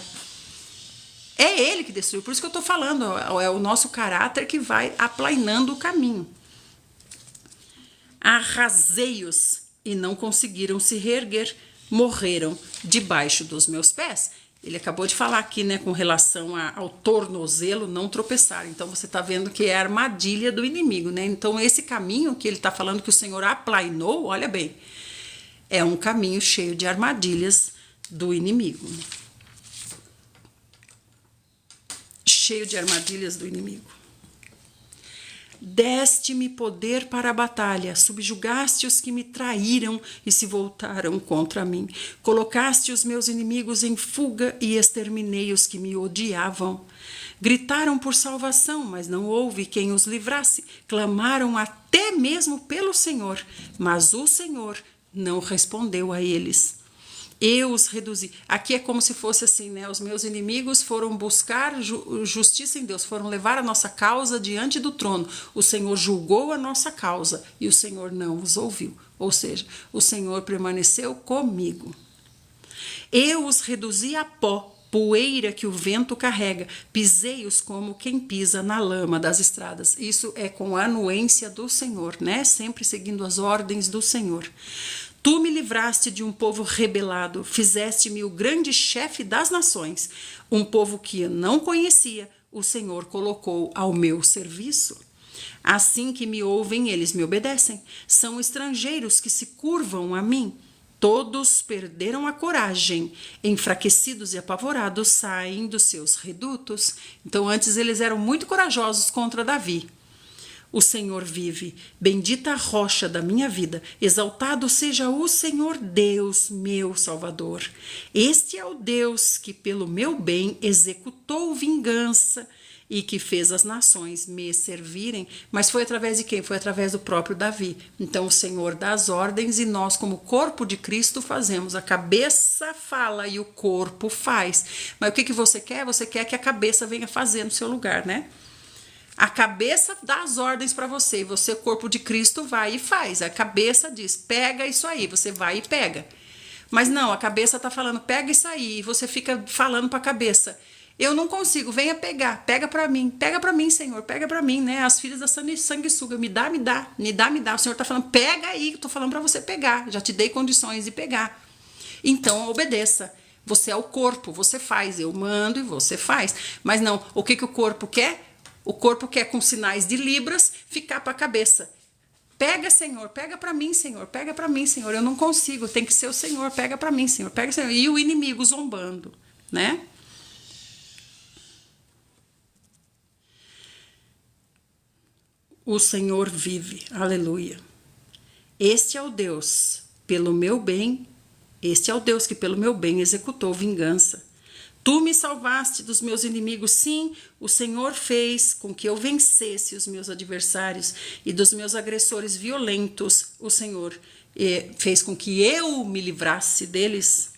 É ele que destruiu, por isso que eu estou falando, é o nosso caráter que vai aplainando o caminho. Arrasei-os e não conseguiram se reerguer, morreram debaixo dos meus pés. Ele acabou de falar aqui, né, com relação ao tornozelo não tropeçar. Então você está vendo que é a armadilha do inimigo, né? Então esse caminho que ele está falando que o Senhor aplainou, olha bem, é um caminho cheio de armadilhas do inimigo. Cheio de armadilhas do inimigo. Deste-me poder para a batalha, subjugaste os que me traíram e se voltaram contra mim. Colocaste os meus inimigos em fuga e exterminei os que me odiavam. Gritaram por salvação, mas não houve quem os livrasse. Clamaram até mesmo pelo Senhor, mas o Senhor não respondeu a eles. Eu os reduzi. Aqui é como se fosse assim, né? Os meus inimigos foram buscar justiça em Deus, foram levar a nossa causa diante do trono. O Senhor julgou a nossa causa e o Senhor não os ouviu. Ou seja, o Senhor permaneceu comigo. Eu os reduzi a pó, poeira que o vento carrega. Pisei-os como quem pisa na lama das estradas. Isso é com a anuência do Senhor, né? Sempre seguindo as ordens do Senhor. Tu me livraste de um povo rebelado, fizeste-me o grande chefe das nações. Um povo que eu não conhecia, o Senhor colocou ao meu serviço. Assim que me ouvem, eles me obedecem. São estrangeiros que se curvam a mim. Todos perderam a coragem, enfraquecidos e apavorados, saem dos seus redutos. Então, antes eles eram muito corajosos contra Davi. O Senhor vive, bendita a rocha da minha vida, exaltado seja o Senhor Deus, meu Salvador. Este é o Deus que pelo meu bem executou vingança e que fez as nações me servirem. Mas foi através de quem? Foi através do próprio Davi. Então o Senhor dá as ordens e nós, como corpo de Cristo, fazemos. A cabeça fala e o corpo faz. Mas o que você quer? Você quer que a cabeça venha fazer no seu lugar, né? A cabeça dá as ordens para você, você, corpo de Cristo, vai e faz. A cabeça diz, pega isso aí, você vai e pega. Mas não, a cabeça está falando, pega isso aí, e você fica falando para a cabeça, eu não consigo, venha pegar, pega para mim, Senhor, pega para mim, né? As filhas da sanguessuga, me dá. O Senhor está falando, pega aí, estou falando para você pegar, já te dei condições de pegar. Então, obedeça. Você é o corpo, você faz, eu mando e você faz. Mas não, o que o corpo quer? O corpo quer, com sinais de libras, ficar para a cabeça. Pega, Senhor, pega para mim, Senhor, pega para mim, Senhor. Eu não consigo, tem que ser o Senhor, pega para mim, Senhor, pega, Senhor. E o inimigo zombando, né? O Senhor vive, aleluia. Este é o Deus, pelo meu bem, este é o Deus que pelo meu bem executou vingança. Tu me salvaste dos meus inimigos, sim, o Senhor fez com que eu vencesse os meus adversários e dos meus agressores violentos, o Senhor fez com que eu me livrasse deles.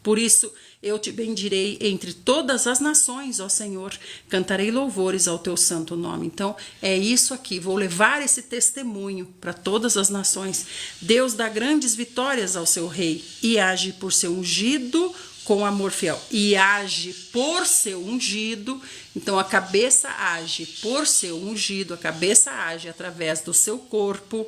Por isso eu te bendirei entre todas as nações, ó Senhor, cantarei louvores ao teu santo nome. Então é isso aqui, vou levar esse testemunho para todas as nações. Deus dá grandes vitórias ao seu rei e age por seu ungido com amor fiel, e age por seu ungido. Então a cabeça age por seu ungido, a cabeça age através do seu corpo,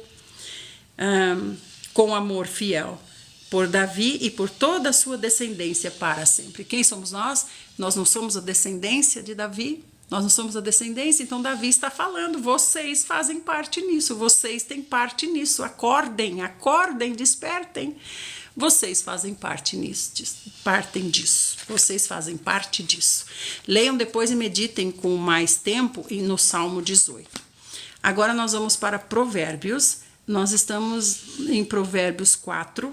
com amor fiel, por Davi e por toda a sua descendência para sempre. Quem somos nós? Nós não somos a descendência de Davi, nós não somos a descendência, então Davi está falando, vocês fazem parte nisso, vocês têm parte nisso, acordem, acordem, despertem. Vocês fazem parte disso. Vocês fazem parte disso. Leiam depois e meditem com mais tempo e no Salmo 18. Agora nós vamos para Provérbios. Nós estamos em Provérbios 4.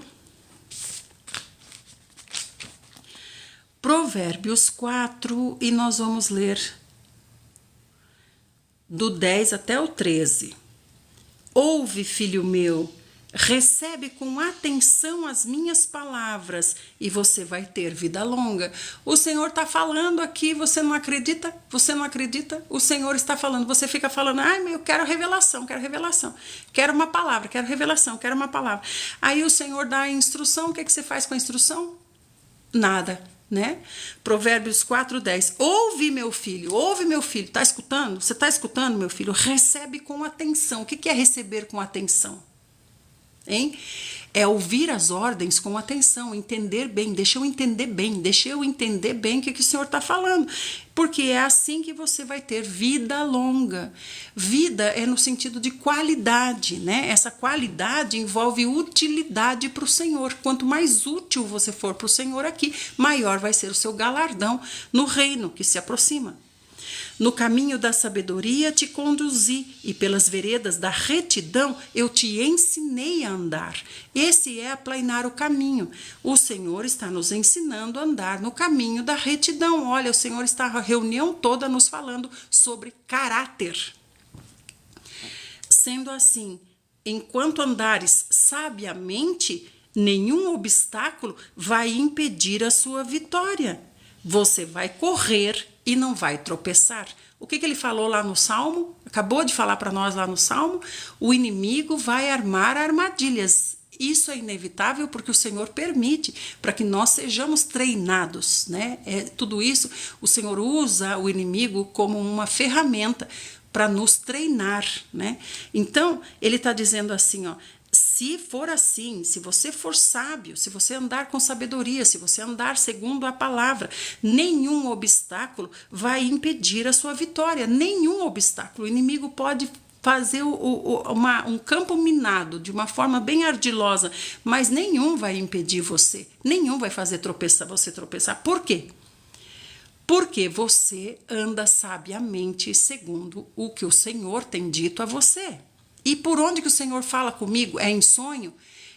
Provérbios 4 e nós vamos ler do 10 até o 13. Ouve, filho meu, recebe com atenção as minhas palavras e você vai ter vida longa. O Senhor está falando aqui, você não acredita? Você não acredita? O Senhor está falando, você fica falando, ai, eu quero revelação, quero uma palavra, quero revelação, quero uma palavra. Aí o Senhor dá a instrução, o que você faz com a instrução? Nada, né? Provérbios 4:10. Ouve, meu filho, tá escutando? Você está escutando, meu filho? Recebe com atenção. O que é receber com atenção? Hein? É ouvir as ordens com atenção, entender bem, deixa eu entender bem o que o Senhor está falando, porque é assim que você vai ter vida longa. Vida é no sentido de qualidade, né? Essa qualidade envolve utilidade para o Senhor. Quanto mais útil você for para o Senhor aqui, maior vai ser o seu galardão no reino que se aproxima. No caminho da sabedoria te conduzi, e pelas veredas da retidão eu te ensinei a andar. Esse é aplainar o caminho. O Senhor está nos ensinando a andar no caminho da retidão. Olha, o Senhor está a reunião toda nos falando sobre caráter. Sendo assim, enquanto andares sabiamente, nenhum obstáculo vai impedir a sua vitória. Você vai correr e não vai tropeçar. O que ele falou lá no Salmo? Acabou de falar para nós lá no Salmo. O inimigo vai armar armadilhas. Isso é inevitável porque o Senhor permite para que nós sejamos treinados, né? Tudo isso o Senhor usa o inimigo como uma ferramenta para nos treinar, né? Então ele está dizendo assim, ó. Se for assim, se você for sábio, se você andar com sabedoria, se você andar segundo a palavra, nenhum obstáculo vai impedir a sua vitória. Nenhum obstáculo. O inimigo pode fazer um campo minado de uma forma bem ardilosa, mas nenhum vai impedir você. Nenhum vai fazer você tropeçar. Por quê? Porque você anda sabiamente segundo o que o Senhor tem dito a você. E por onde que o Senhor fala comigo? É em sonho?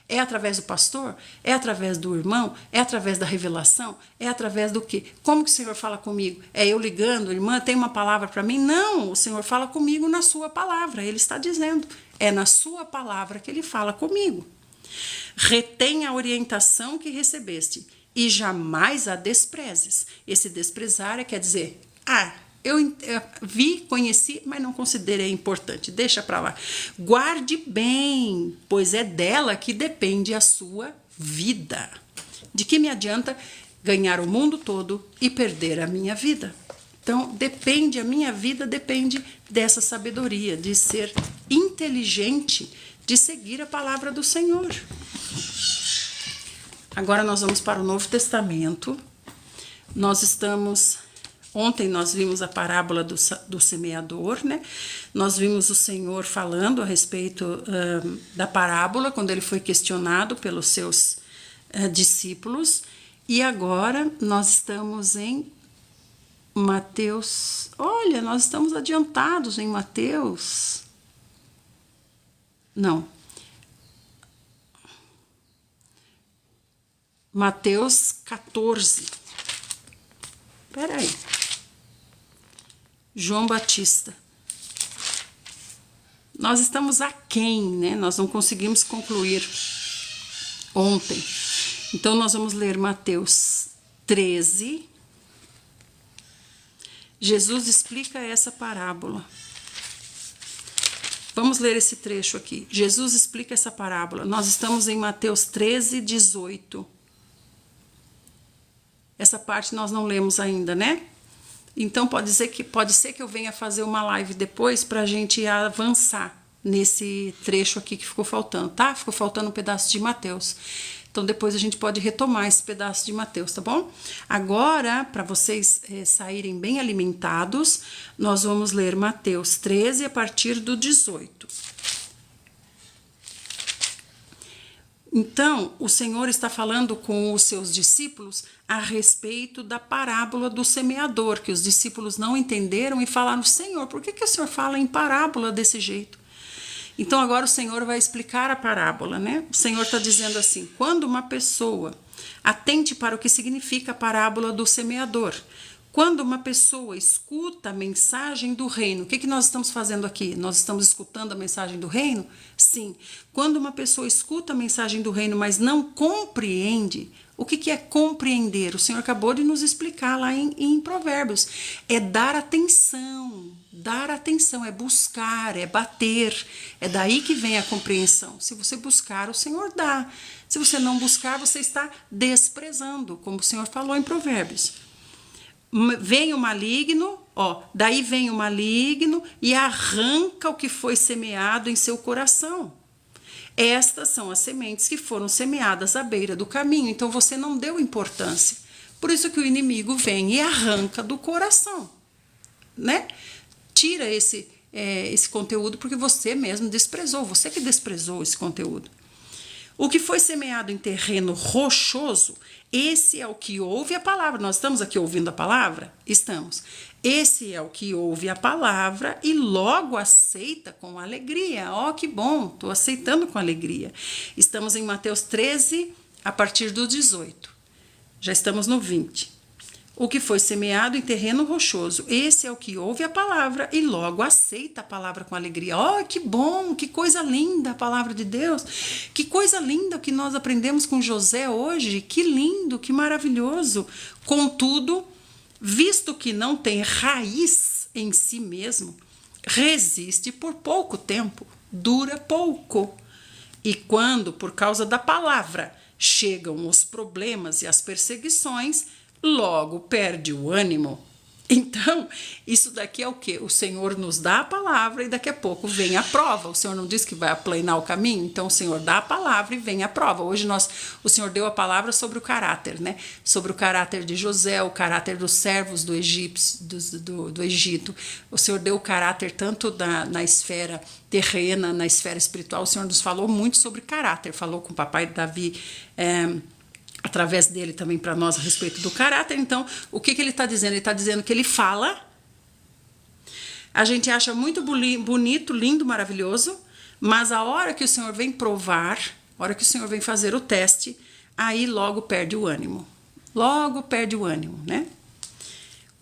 É através do pastor? É através do irmão? É através da revelação? É através do quê? Como que o Senhor fala comigo? É eu ligando, irmã, tem uma palavra para mim? Não, o Senhor fala comigo na sua palavra. Ele está dizendo, é na sua palavra que ele fala comigo. Retém a orientação que recebeste e jamais a desprezes. Esse desprezar quer dizer, eu vi, conheci, mas não considerei importante. Deixa para lá. Guarde bem, pois é dela que depende a sua vida. De que me adianta ganhar o mundo todo e perder a minha vida? Então, a minha vida depende dessa sabedoria, de ser inteligente, de seguir a palavra do Senhor. Agora nós vamos para o Novo Testamento. Ontem nós vimos a parábola do semeador, né? Nós vimos o Senhor falando a respeito da parábola, quando ele foi questionado pelos seus discípulos. E agora nós estamos em Mateus. Olha, nós estamos adiantados em Mateus. Não. Mateus 14. Peraí. João Batista. Nós estamos aquém, né? Nós não conseguimos concluir ontem. Então, nós vamos ler Mateus 13. Jesus explica essa parábola. Vamos ler esse trecho aqui. Jesus explica essa parábola. Nós estamos em Mateus 13, 18. Essa parte nós não lemos ainda, né? Então, pode ser que eu venha fazer uma live depois para a gente avançar nesse trecho aqui que ficou faltando, tá? Ficou faltando um pedaço de Mateus. Então, depois a gente pode retomar esse pedaço de Mateus, tá bom? Agora, para vocês saírem bem alimentados, nós vamos ler Mateus 13 a partir do 18. Então, o Senhor está falando com os seus discípulos a respeito da parábola do semeador, que os discípulos não entenderam e falaram: Senhor, por que o Senhor fala em parábola desse jeito? Então, agora o Senhor vai explicar a parábola, né? O Senhor está dizendo assim: quando uma pessoa, atente para o que significa a parábola do semeador. Quando uma pessoa escuta a mensagem do reino, o que nós estamos fazendo aqui? Nós estamos escutando a mensagem do reino? Sim. Quando uma pessoa escuta a mensagem do reino, mas não compreende, o que é compreender? O Senhor acabou de nos explicar lá em Provérbios. É dar atenção, é buscar, é bater. É daí que vem a compreensão. Se você buscar, o Senhor dá. Se você não buscar, você está desprezando, como o Senhor falou em Provérbios. Vem o maligno, daí vem o maligno e arranca o que foi semeado em seu coração. Estas são as sementes que foram semeadas à beira do caminho, então você não deu importância. Por isso que o inimigo vem e arranca do coração, né? Tira esse conteúdo porque você mesmo desprezou, você que desprezou esse conteúdo. O que foi semeado em terreno rochoso, esse é o que ouve a palavra. Nós estamos aqui ouvindo a palavra? Estamos. Esse é o que ouve a palavra e logo aceita com alegria. Que bom, estou aceitando com alegria. Estamos em Mateus 13, a partir do 18. Já estamos no 20. O que foi semeado em terreno rochoso, esse é o que ouve a palavra e logo aceita a palavra com alegria. Que bom, que coisa linda a palavra de Deus. Que coisa linda o que nós aprendemos com José hoje. Que lindo, que maravilhoso. Contudo, visto que não tem raiz em si mesmo, resiste por pouco tempo, dura pouco. E quando, por causa da palavra, chegam os problemas e as perseguições, logo perde o ânimo. Então, isso daqui é o quê? O Senhor nos dá a palavra e daqui a pouco vem a prova. O Senhor não disse que vai aplanar o caminho? Então, o Senhor dá a palavra e vem a prova. Hoje o Senhor deu a palavra sobre o caráter, né? Sobre o caráter de José, o caráter dos servos do Egito. O Senhor deu o caráter tanto na esfera terrena, na esfera espiritual. O Senhor nos falou muito sobre caráter. Falou com o papai Davi, através dele também para nós a respeito do caráter. Então, o que ele está dizendo? Ele está dizendo que ele fala, a gente acha muito bonito, lindo, maravilhoso, mas a hora que o Senhor vem provar, a hora que o Senhor vem fazer o teste, aí logo perde o ânimo. Logo perde o ânimo, né?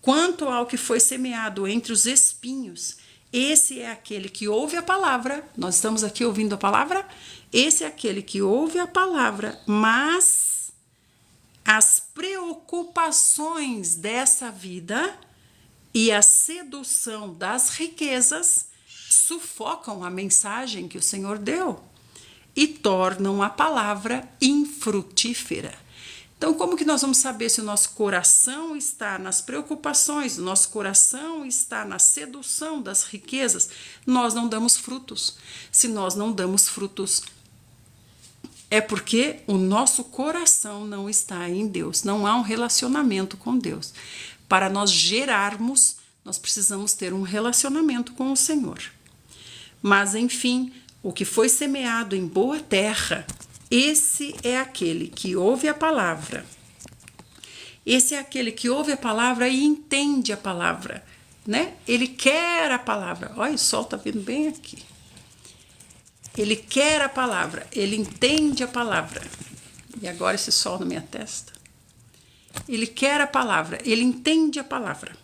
Quanto ao que foi semeado entre os espinhos, esse é aquele que ouve a palavra. Nós estamos aqui ouvindo a palavra. Esse é aquele que ouve a palavra, mas as preocupações dessa vida e a sedução das riquezas sufocam a mensagem que o Senhor deu e tornam a palavra infrutífera. Então, como que nós vamos saber se o nosso coração está nas preocupações, o nosso coração está na sedução das riquezas? Nós não damos frutos. Se nós não damos frutos, é porque o nosso coração não está em Deus, não há um relacionamento com Deus. Para nós gerarmos, nós precisamos ter um relacionamento com o Senhor. Mas, enfim, o que foi semeado em boa terra, esse é aquele que ouve a palavra. Esse é aquele que ouve a palavra e entende a palavra, né? Ele quer a palavra. Olha, o sol está vindo bem aqui. Ele quer a palavra, ele entende a palavra. E agora esse sol na minha testa. ele quer a palavra, ele entende a palavra.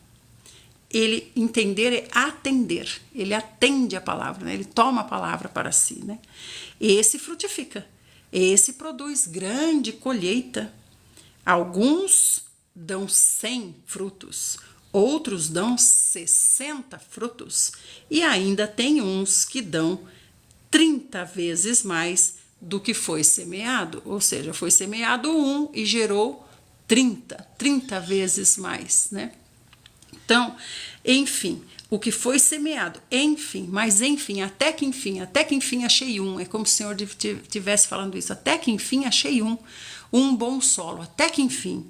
Ele entender é atender, ele atende a palavra, né? Ele toma a palavra para si, né? Esse frutifica, esse produz grande colheita. Alguns dão 100 frutos, outros dão 60 frutos, e ainda tem uns que dão 30 vezes mais do que foi semeado, ou seja, foi semeado um e gerou 30 vezes mais, né? Então, enfim, o que foi semeado, enfim, mas enfim, até que enfim achei um. É como se o Senhor estivesse falando isso, até que enfim achei um bom solo, até que enfim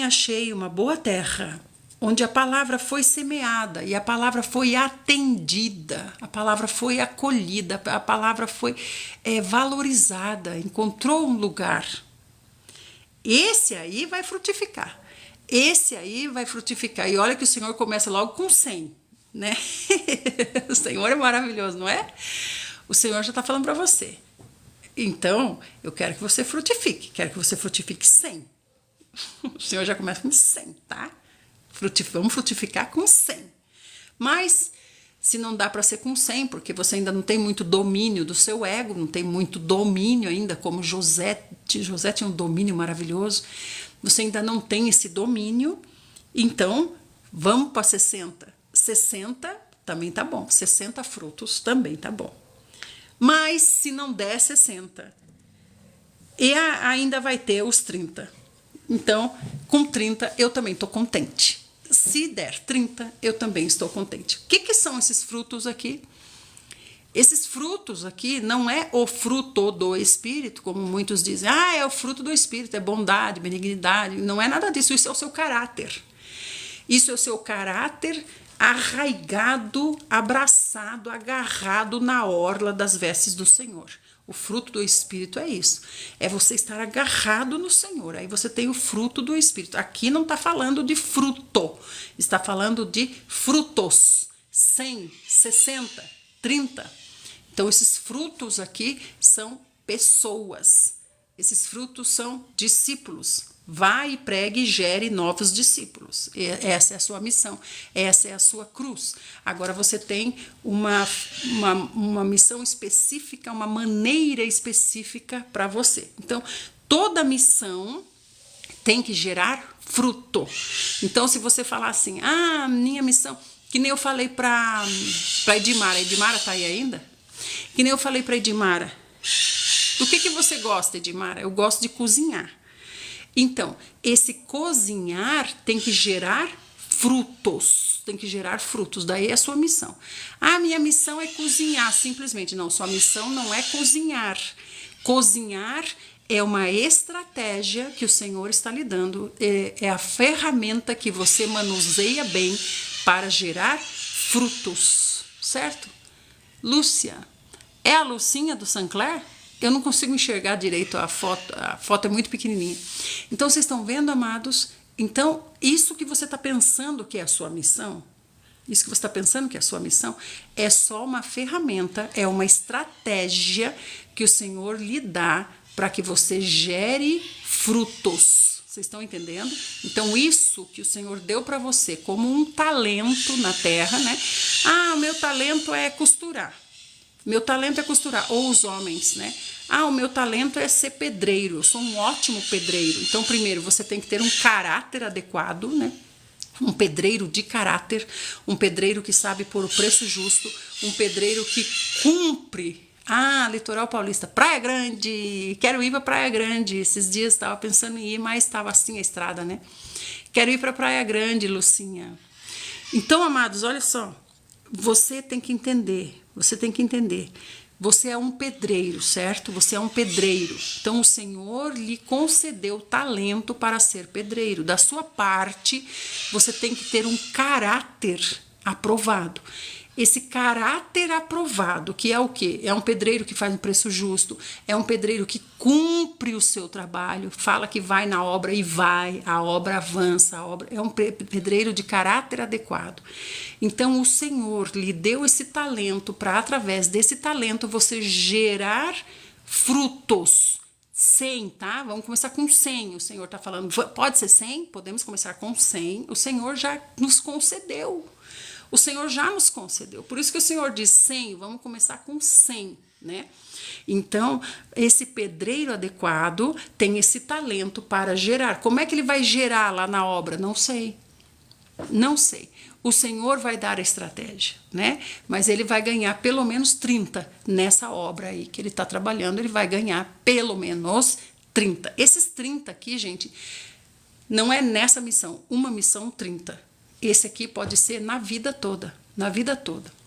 achei uma boa terra, onde a palavra foi semeada e a palavra foi atendida, a palavra foi acolhida, a palavra foi valorizada, encontrou um lugar. Esse aí vai frutificar. Esse aí vai frutificar. E olha que o Senhor começa logo com 100, né? O Senhor é maravilhoso, não é? O Senhor já está falando para você. Então, eu quero que você frutifique. Quero que você frutifique 100. O Senhor já começa com 100, tá? Vamos frutificar com 100. Mas, se não dá para ser com 100, porque você ainda não tem muito domínio do seu ego, não tem muito domínio ainda, como José tinha um domínio maravilhoso, você ainda não tem esse domínio, então vamos para 60. 60 também tá bom, 60 frutos também tá bom. Mas se não der 60, e ainda vai ter os 30. Então, com 30 eu também estou contente. Se der 30, eu também estou contente. O que são esses frutos aqui? Esses frutos aqui não é o fruto do Espírito, como muitos dizem. Ah, é o fruto do Espírito, é bondade, benignidade. Não é nada disso, isso é o seu caráter. Isso é o seu caráter arraigado, abraçado, agarrado na orla das vestes do Senhor. O fruto do Espírito é isso. É você estar agarrado no Senhor. Aí você tem o fruto do Espírito. Aqui não está falando de fruto, está falando de frutos. 100, 60, 30. Então, esses frutos aqui são pessoas. Esses frutos são discípulos. Vá e pregue e gere novos discípulos. Essa é a sua missão. Essa é a sua cruz. Agora você tem uma missão específica, uma maneira específica para você. Então, toda missão tem que gerar fruto. Então, se você falar assim, minha missão, que nem eu falei para Edmara. A Edmara está aí ainda? Que nem eu falei para Edmara. Do que você gosta, Edmara? Eu gosto de cozinhar. Então, esse cozinhar tem que gerar frutos. Tem que gerar frutos. Daí é a sua missão. Minha missão é cozinhar, simplesmente. Não, sua missão não é cozinhar. Cozinhar é uma estratégia que o Senhor está lhe dando. É a ferramenta que você manuseia bem para gerar frutos. Certo? Lúcia. É a Lucinha do Sancler? Eu não consigo enxergar direito a foto é muito pequenininha. Então, vocês estão vendo, amados? Então, isso que você está pensando que é a sua missão, isso que você está pensando que é a sua missão, é só uma ferramenta, é uma estratégia que o Senhor lhe dá para que você gere frutos. Vocês estão entendendo? Então, isso que o Senhor deu para você como um talento na terra, né? O meu talento é costurar. Meu talento é costurar, ou os homens, né? O meu talento é ser pedreiro, eu sou um ótimo pedreiro. Então, primeiro, você tem que ter um caráter adequado, né? Um pedreiro de caráter, um pedreiro que sabe pôr o preço justo, um pedreiro que cumpre. Litoral Paulista, Praia Grande, quero ir para Praia Grande. Esses dias estava pensando em ir, mas estava assim a estrada, né? Quero ir para Praia Grande, Lucinha. Então, amados, olha só, você tem que entender. Você é um pedreiro, certo? Você é um pedreiro. Então, o Senhor lhe concedeu talento para ser pedreiro. Da sua parte, você tem que ter um caráter aprovado. Esse caráter aprovado, que é o quê? É um pedreiro que faz um preço justo, é um pedreiro que cumpre o seu trabalho, fala que vai na obra e vai, a obra avança, é um pedreiro de caráter adequado. Então, o Senhor lhe deu esse talento para, através desse talento, você gerar frutos. 100, tá? Vamos começar com 100. O Senhor está falando, pode ser 100? Podemos começar com 100. O Senhor já nos concedeu. O Senhor já nos concedeu. Por isso que o Senhor diz 100, vamos começar com 100, né? Então, esse pedreiro adequado tem esse talento para gerar. Como é que ele vai gerar lá na obra? Não sei. Não sei. O Senhor vai dar a estratégia, né? Mas ele vai ganhar pelo menos 30 nessa obra aí que ele está trabalhando. Ele vai ganhar pelo menos 30. Esses 30 aqui, gente, não é nessa missão. Uma missão, 30. Esse aqui pode ser na vida toda. Na vida toda.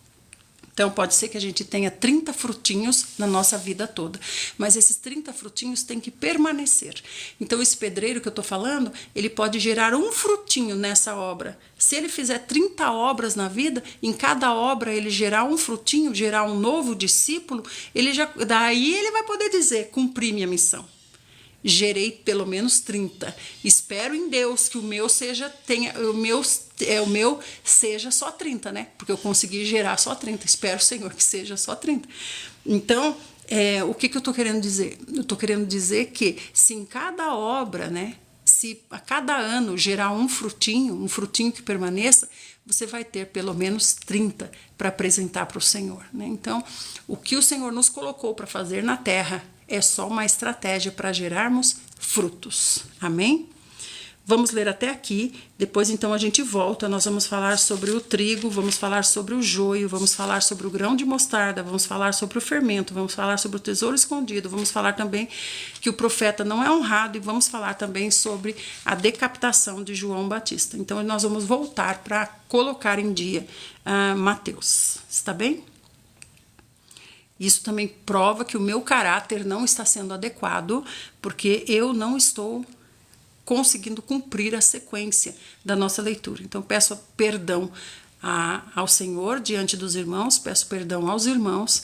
Então, pode ser que a gente tenha 30 frutinhos na nossa vida toda. Mas esses 30 frutinhos têm que permanecer. Então, esse pedreiro que eu estou falando, ele pode gerar um frutinho nessa obra. Se ele fizer 30 obras na vida, em cada obra ele gerar um frutinho, gerar um novo discípulo, daí ele vai poder dizer, cumpri minha missão. Gerei pelo menos 30. Espero em Deus que o meu seja só 30, né? Porque eu consegui gerar só 30. Espero, Senhor, que seja só 30. Então, o que eu estou querendo dizer? Eu estou querendo dizer que se em cada obra, né? Se a cada ano gerar um frutinho que permaneça, você vai ter pelo menos 30 para apresentar para o Senhor, né? Então, o que o Senhor nos colocou para fazer na terra é só uma estratégia para gerarmos frutos. Amém? Vamos ler até aqui, depois então a gente volta, nós vamos falar sobre o trigo, vamos falar sobre o joio, vamos falar sobre o grão de mostarda, vamos falar sobre o fermento, vamos falar sobre o tesouro escondido, vamos falar também que o profeta não é honrado e vamos falar também sobre a decapitação de João Batista. Então nós vamos voltar para colocar em dia Mateus, está bem? Isso também prova que o meu caráter não está sendo adequado, porque eu não estou conseguindo cumprir a sequência da nossa leitura. Então, peço perdão ao Senhor diante dos irmãos, peço perdão aos irmãos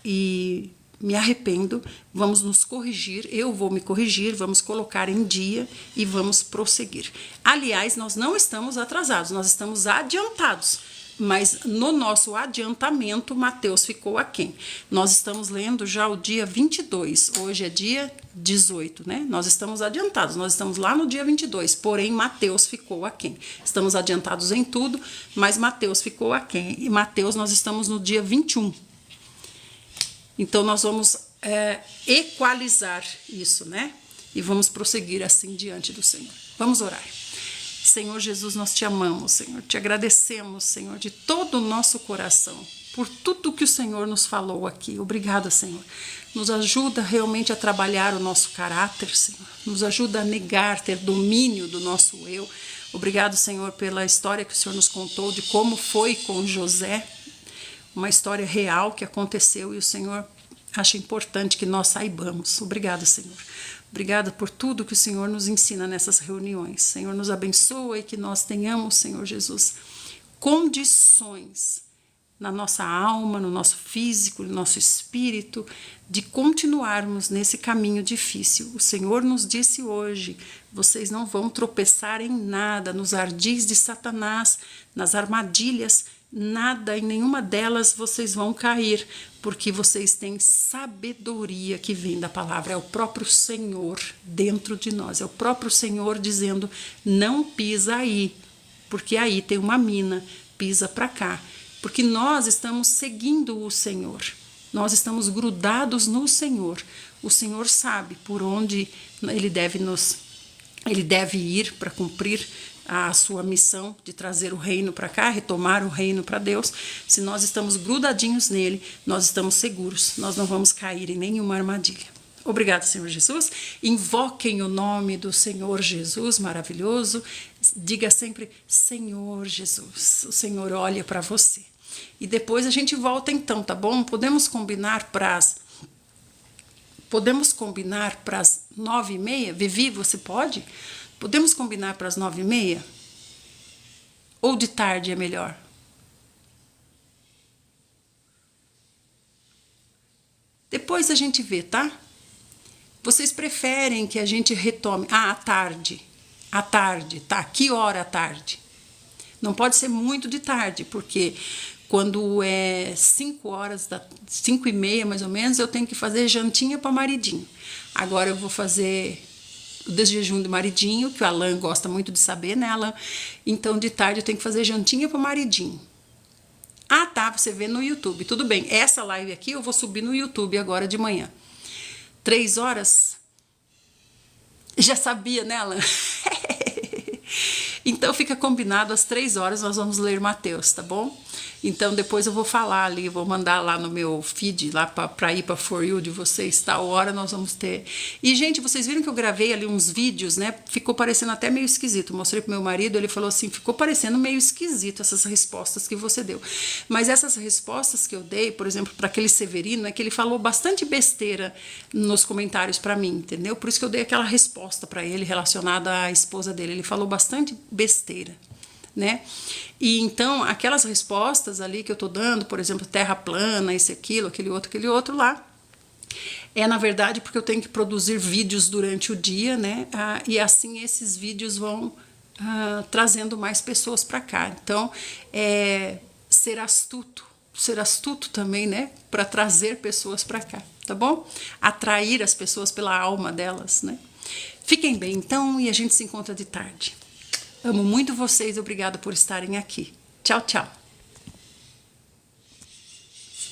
e me arrependo. Vamos nos corrigir, eu vou me corrigir, vamos colocar em dia e vamos prosseguir. Aliás, nós não estamos atrasados, nós estamos adiantados. Mas no nosso adiantamento, Mateus ficou aquém. Nós estamos lendo já o dia 22, hoje é dia 18, né? Nós estamos adiantados, nós estamos lá no dia 22, porém Mateus ficou aquém. Estamos adiantados em tudo, mas Mateus ficou aquém. E Mateus nós estamos no dia 21. Então nós vamos equalizar isso, né? E vamos prosseguir assim diante do Senhor. Vamos orar. Senhor Jesus, nós te amamos, Senhor, te agradecemos, Senhor, de todo o nosso coração, por tudo que o Senhor nos falou aqui. Obrigada, Senhor. Nos ajuda realmente a trabalhar o nosso caráter, Senhor. Nos ajuda a negar, ter domínio do nosso eu. Obrigado, Senhor, pela história que o Senhor nos contou de como foi com José, uma história real que aconteceu e o Senhor acha importante que nós saibamos. Obrigada, Senhor. Obrigada por tudo que o Senhor nos ensina nessas reuniões. Senhor, nos abençoa e que nós tenhamos, Senhor Jesus, condições na nossa alma, no nosso físico, no nosso espírito, de continuarmos nesse caminho difícil. O Senhor nos disse hoje, vocês não vão tropeçar em nada, nos ardis de Satanás, nas armadilhas, nada, em nenhuma delas vocês vão cair, porque vocês têm sabedoria que vem da palavra. É o próprio Senhor dentro de nós, é o próprio Senhor dizendo, não pisa aí, porque aí tem uma mina, pisa para cá. Porque nós estamos seguindo o Senhor, nós estamos grudados no Senhor. O Senhor sabe por onde Ele deve ir para cumprir a sua missão de trazer o reino para cá, retomar o reino para Deus. Se nós estamos grudadinhos nele, nós estamos seguros, nós não vamos cair em nenhuma armadilha. Obrigado, Senhor Jesus. Invoquem o nome do Senhor Jesus maravilhoso. Diga sempre, Senhor Jesus. O Senhor olha para você. E depois a gente volta então, tá bom? Podemos combinar para as 9h30? Vivi, você pode? Podemos combinar para as 9h30? Ou de tarde é melhor? Depois a gente vê, tá? Vocês preferem que a gente retome? À tarde. À tarde, tá? Que hora à tarde? Não pode ser muito de tarde, porque quando é 5h30 mais ou menos, eu tenho que fazer jantinha para maridinho. Agora eu vou fazer o desjejum do maridinho, que o Alan gosta muito de saber, né, Alan? Então, de tarde eu tenho que fazer jantinha para maridinho. Ah, tá, você vê no YouTube. Tudo bem, essa live aqui eu vou subir no YouTube agora de manhã. 3 horas? Já sabia, né, Alan? Então fica combinado, às 3 horas nós vamos ler Mateus, tá bom? Então depois eu vou falar ali, vou mandar lá no meu feed, lá para ir para For You de vocês, tal hora nós vamos ter. E gente, vocês viram que eu gravei ali uns vídeos, né? Ficou parecendo até meio esquisito. Mostrei pro meu marido, ele falou assim, ficou parecendo meio esquisito essas respostas que você deu. Mas essas respostas que eu dei, por exemplo, para aquele Severino, é que ele falou bastante besteira nos comentários para mim, entendeu? Por isso que eu dei aquela resposta para ele relacionada à esposa dele. Ele falou bastante besteira, né? E então aquelas respostas ali que eu tô dando, por exemplo, terra plana, esse, aquilo, aquele outro lá, é na verdade porque eu tenho que produzir vídeos durante o dia, né? E assim esses vídeos vão trazendo mais pessoas para cá. Então, ser astuto também, né? Para trazer pessoas para cá, tá bom? Atrair as pessoas pela alma delas, né? Fiquem bem então e a gente se encontra de tarde. Amo muito vocês, obrigada por estarem aqui. Tchau, tchau.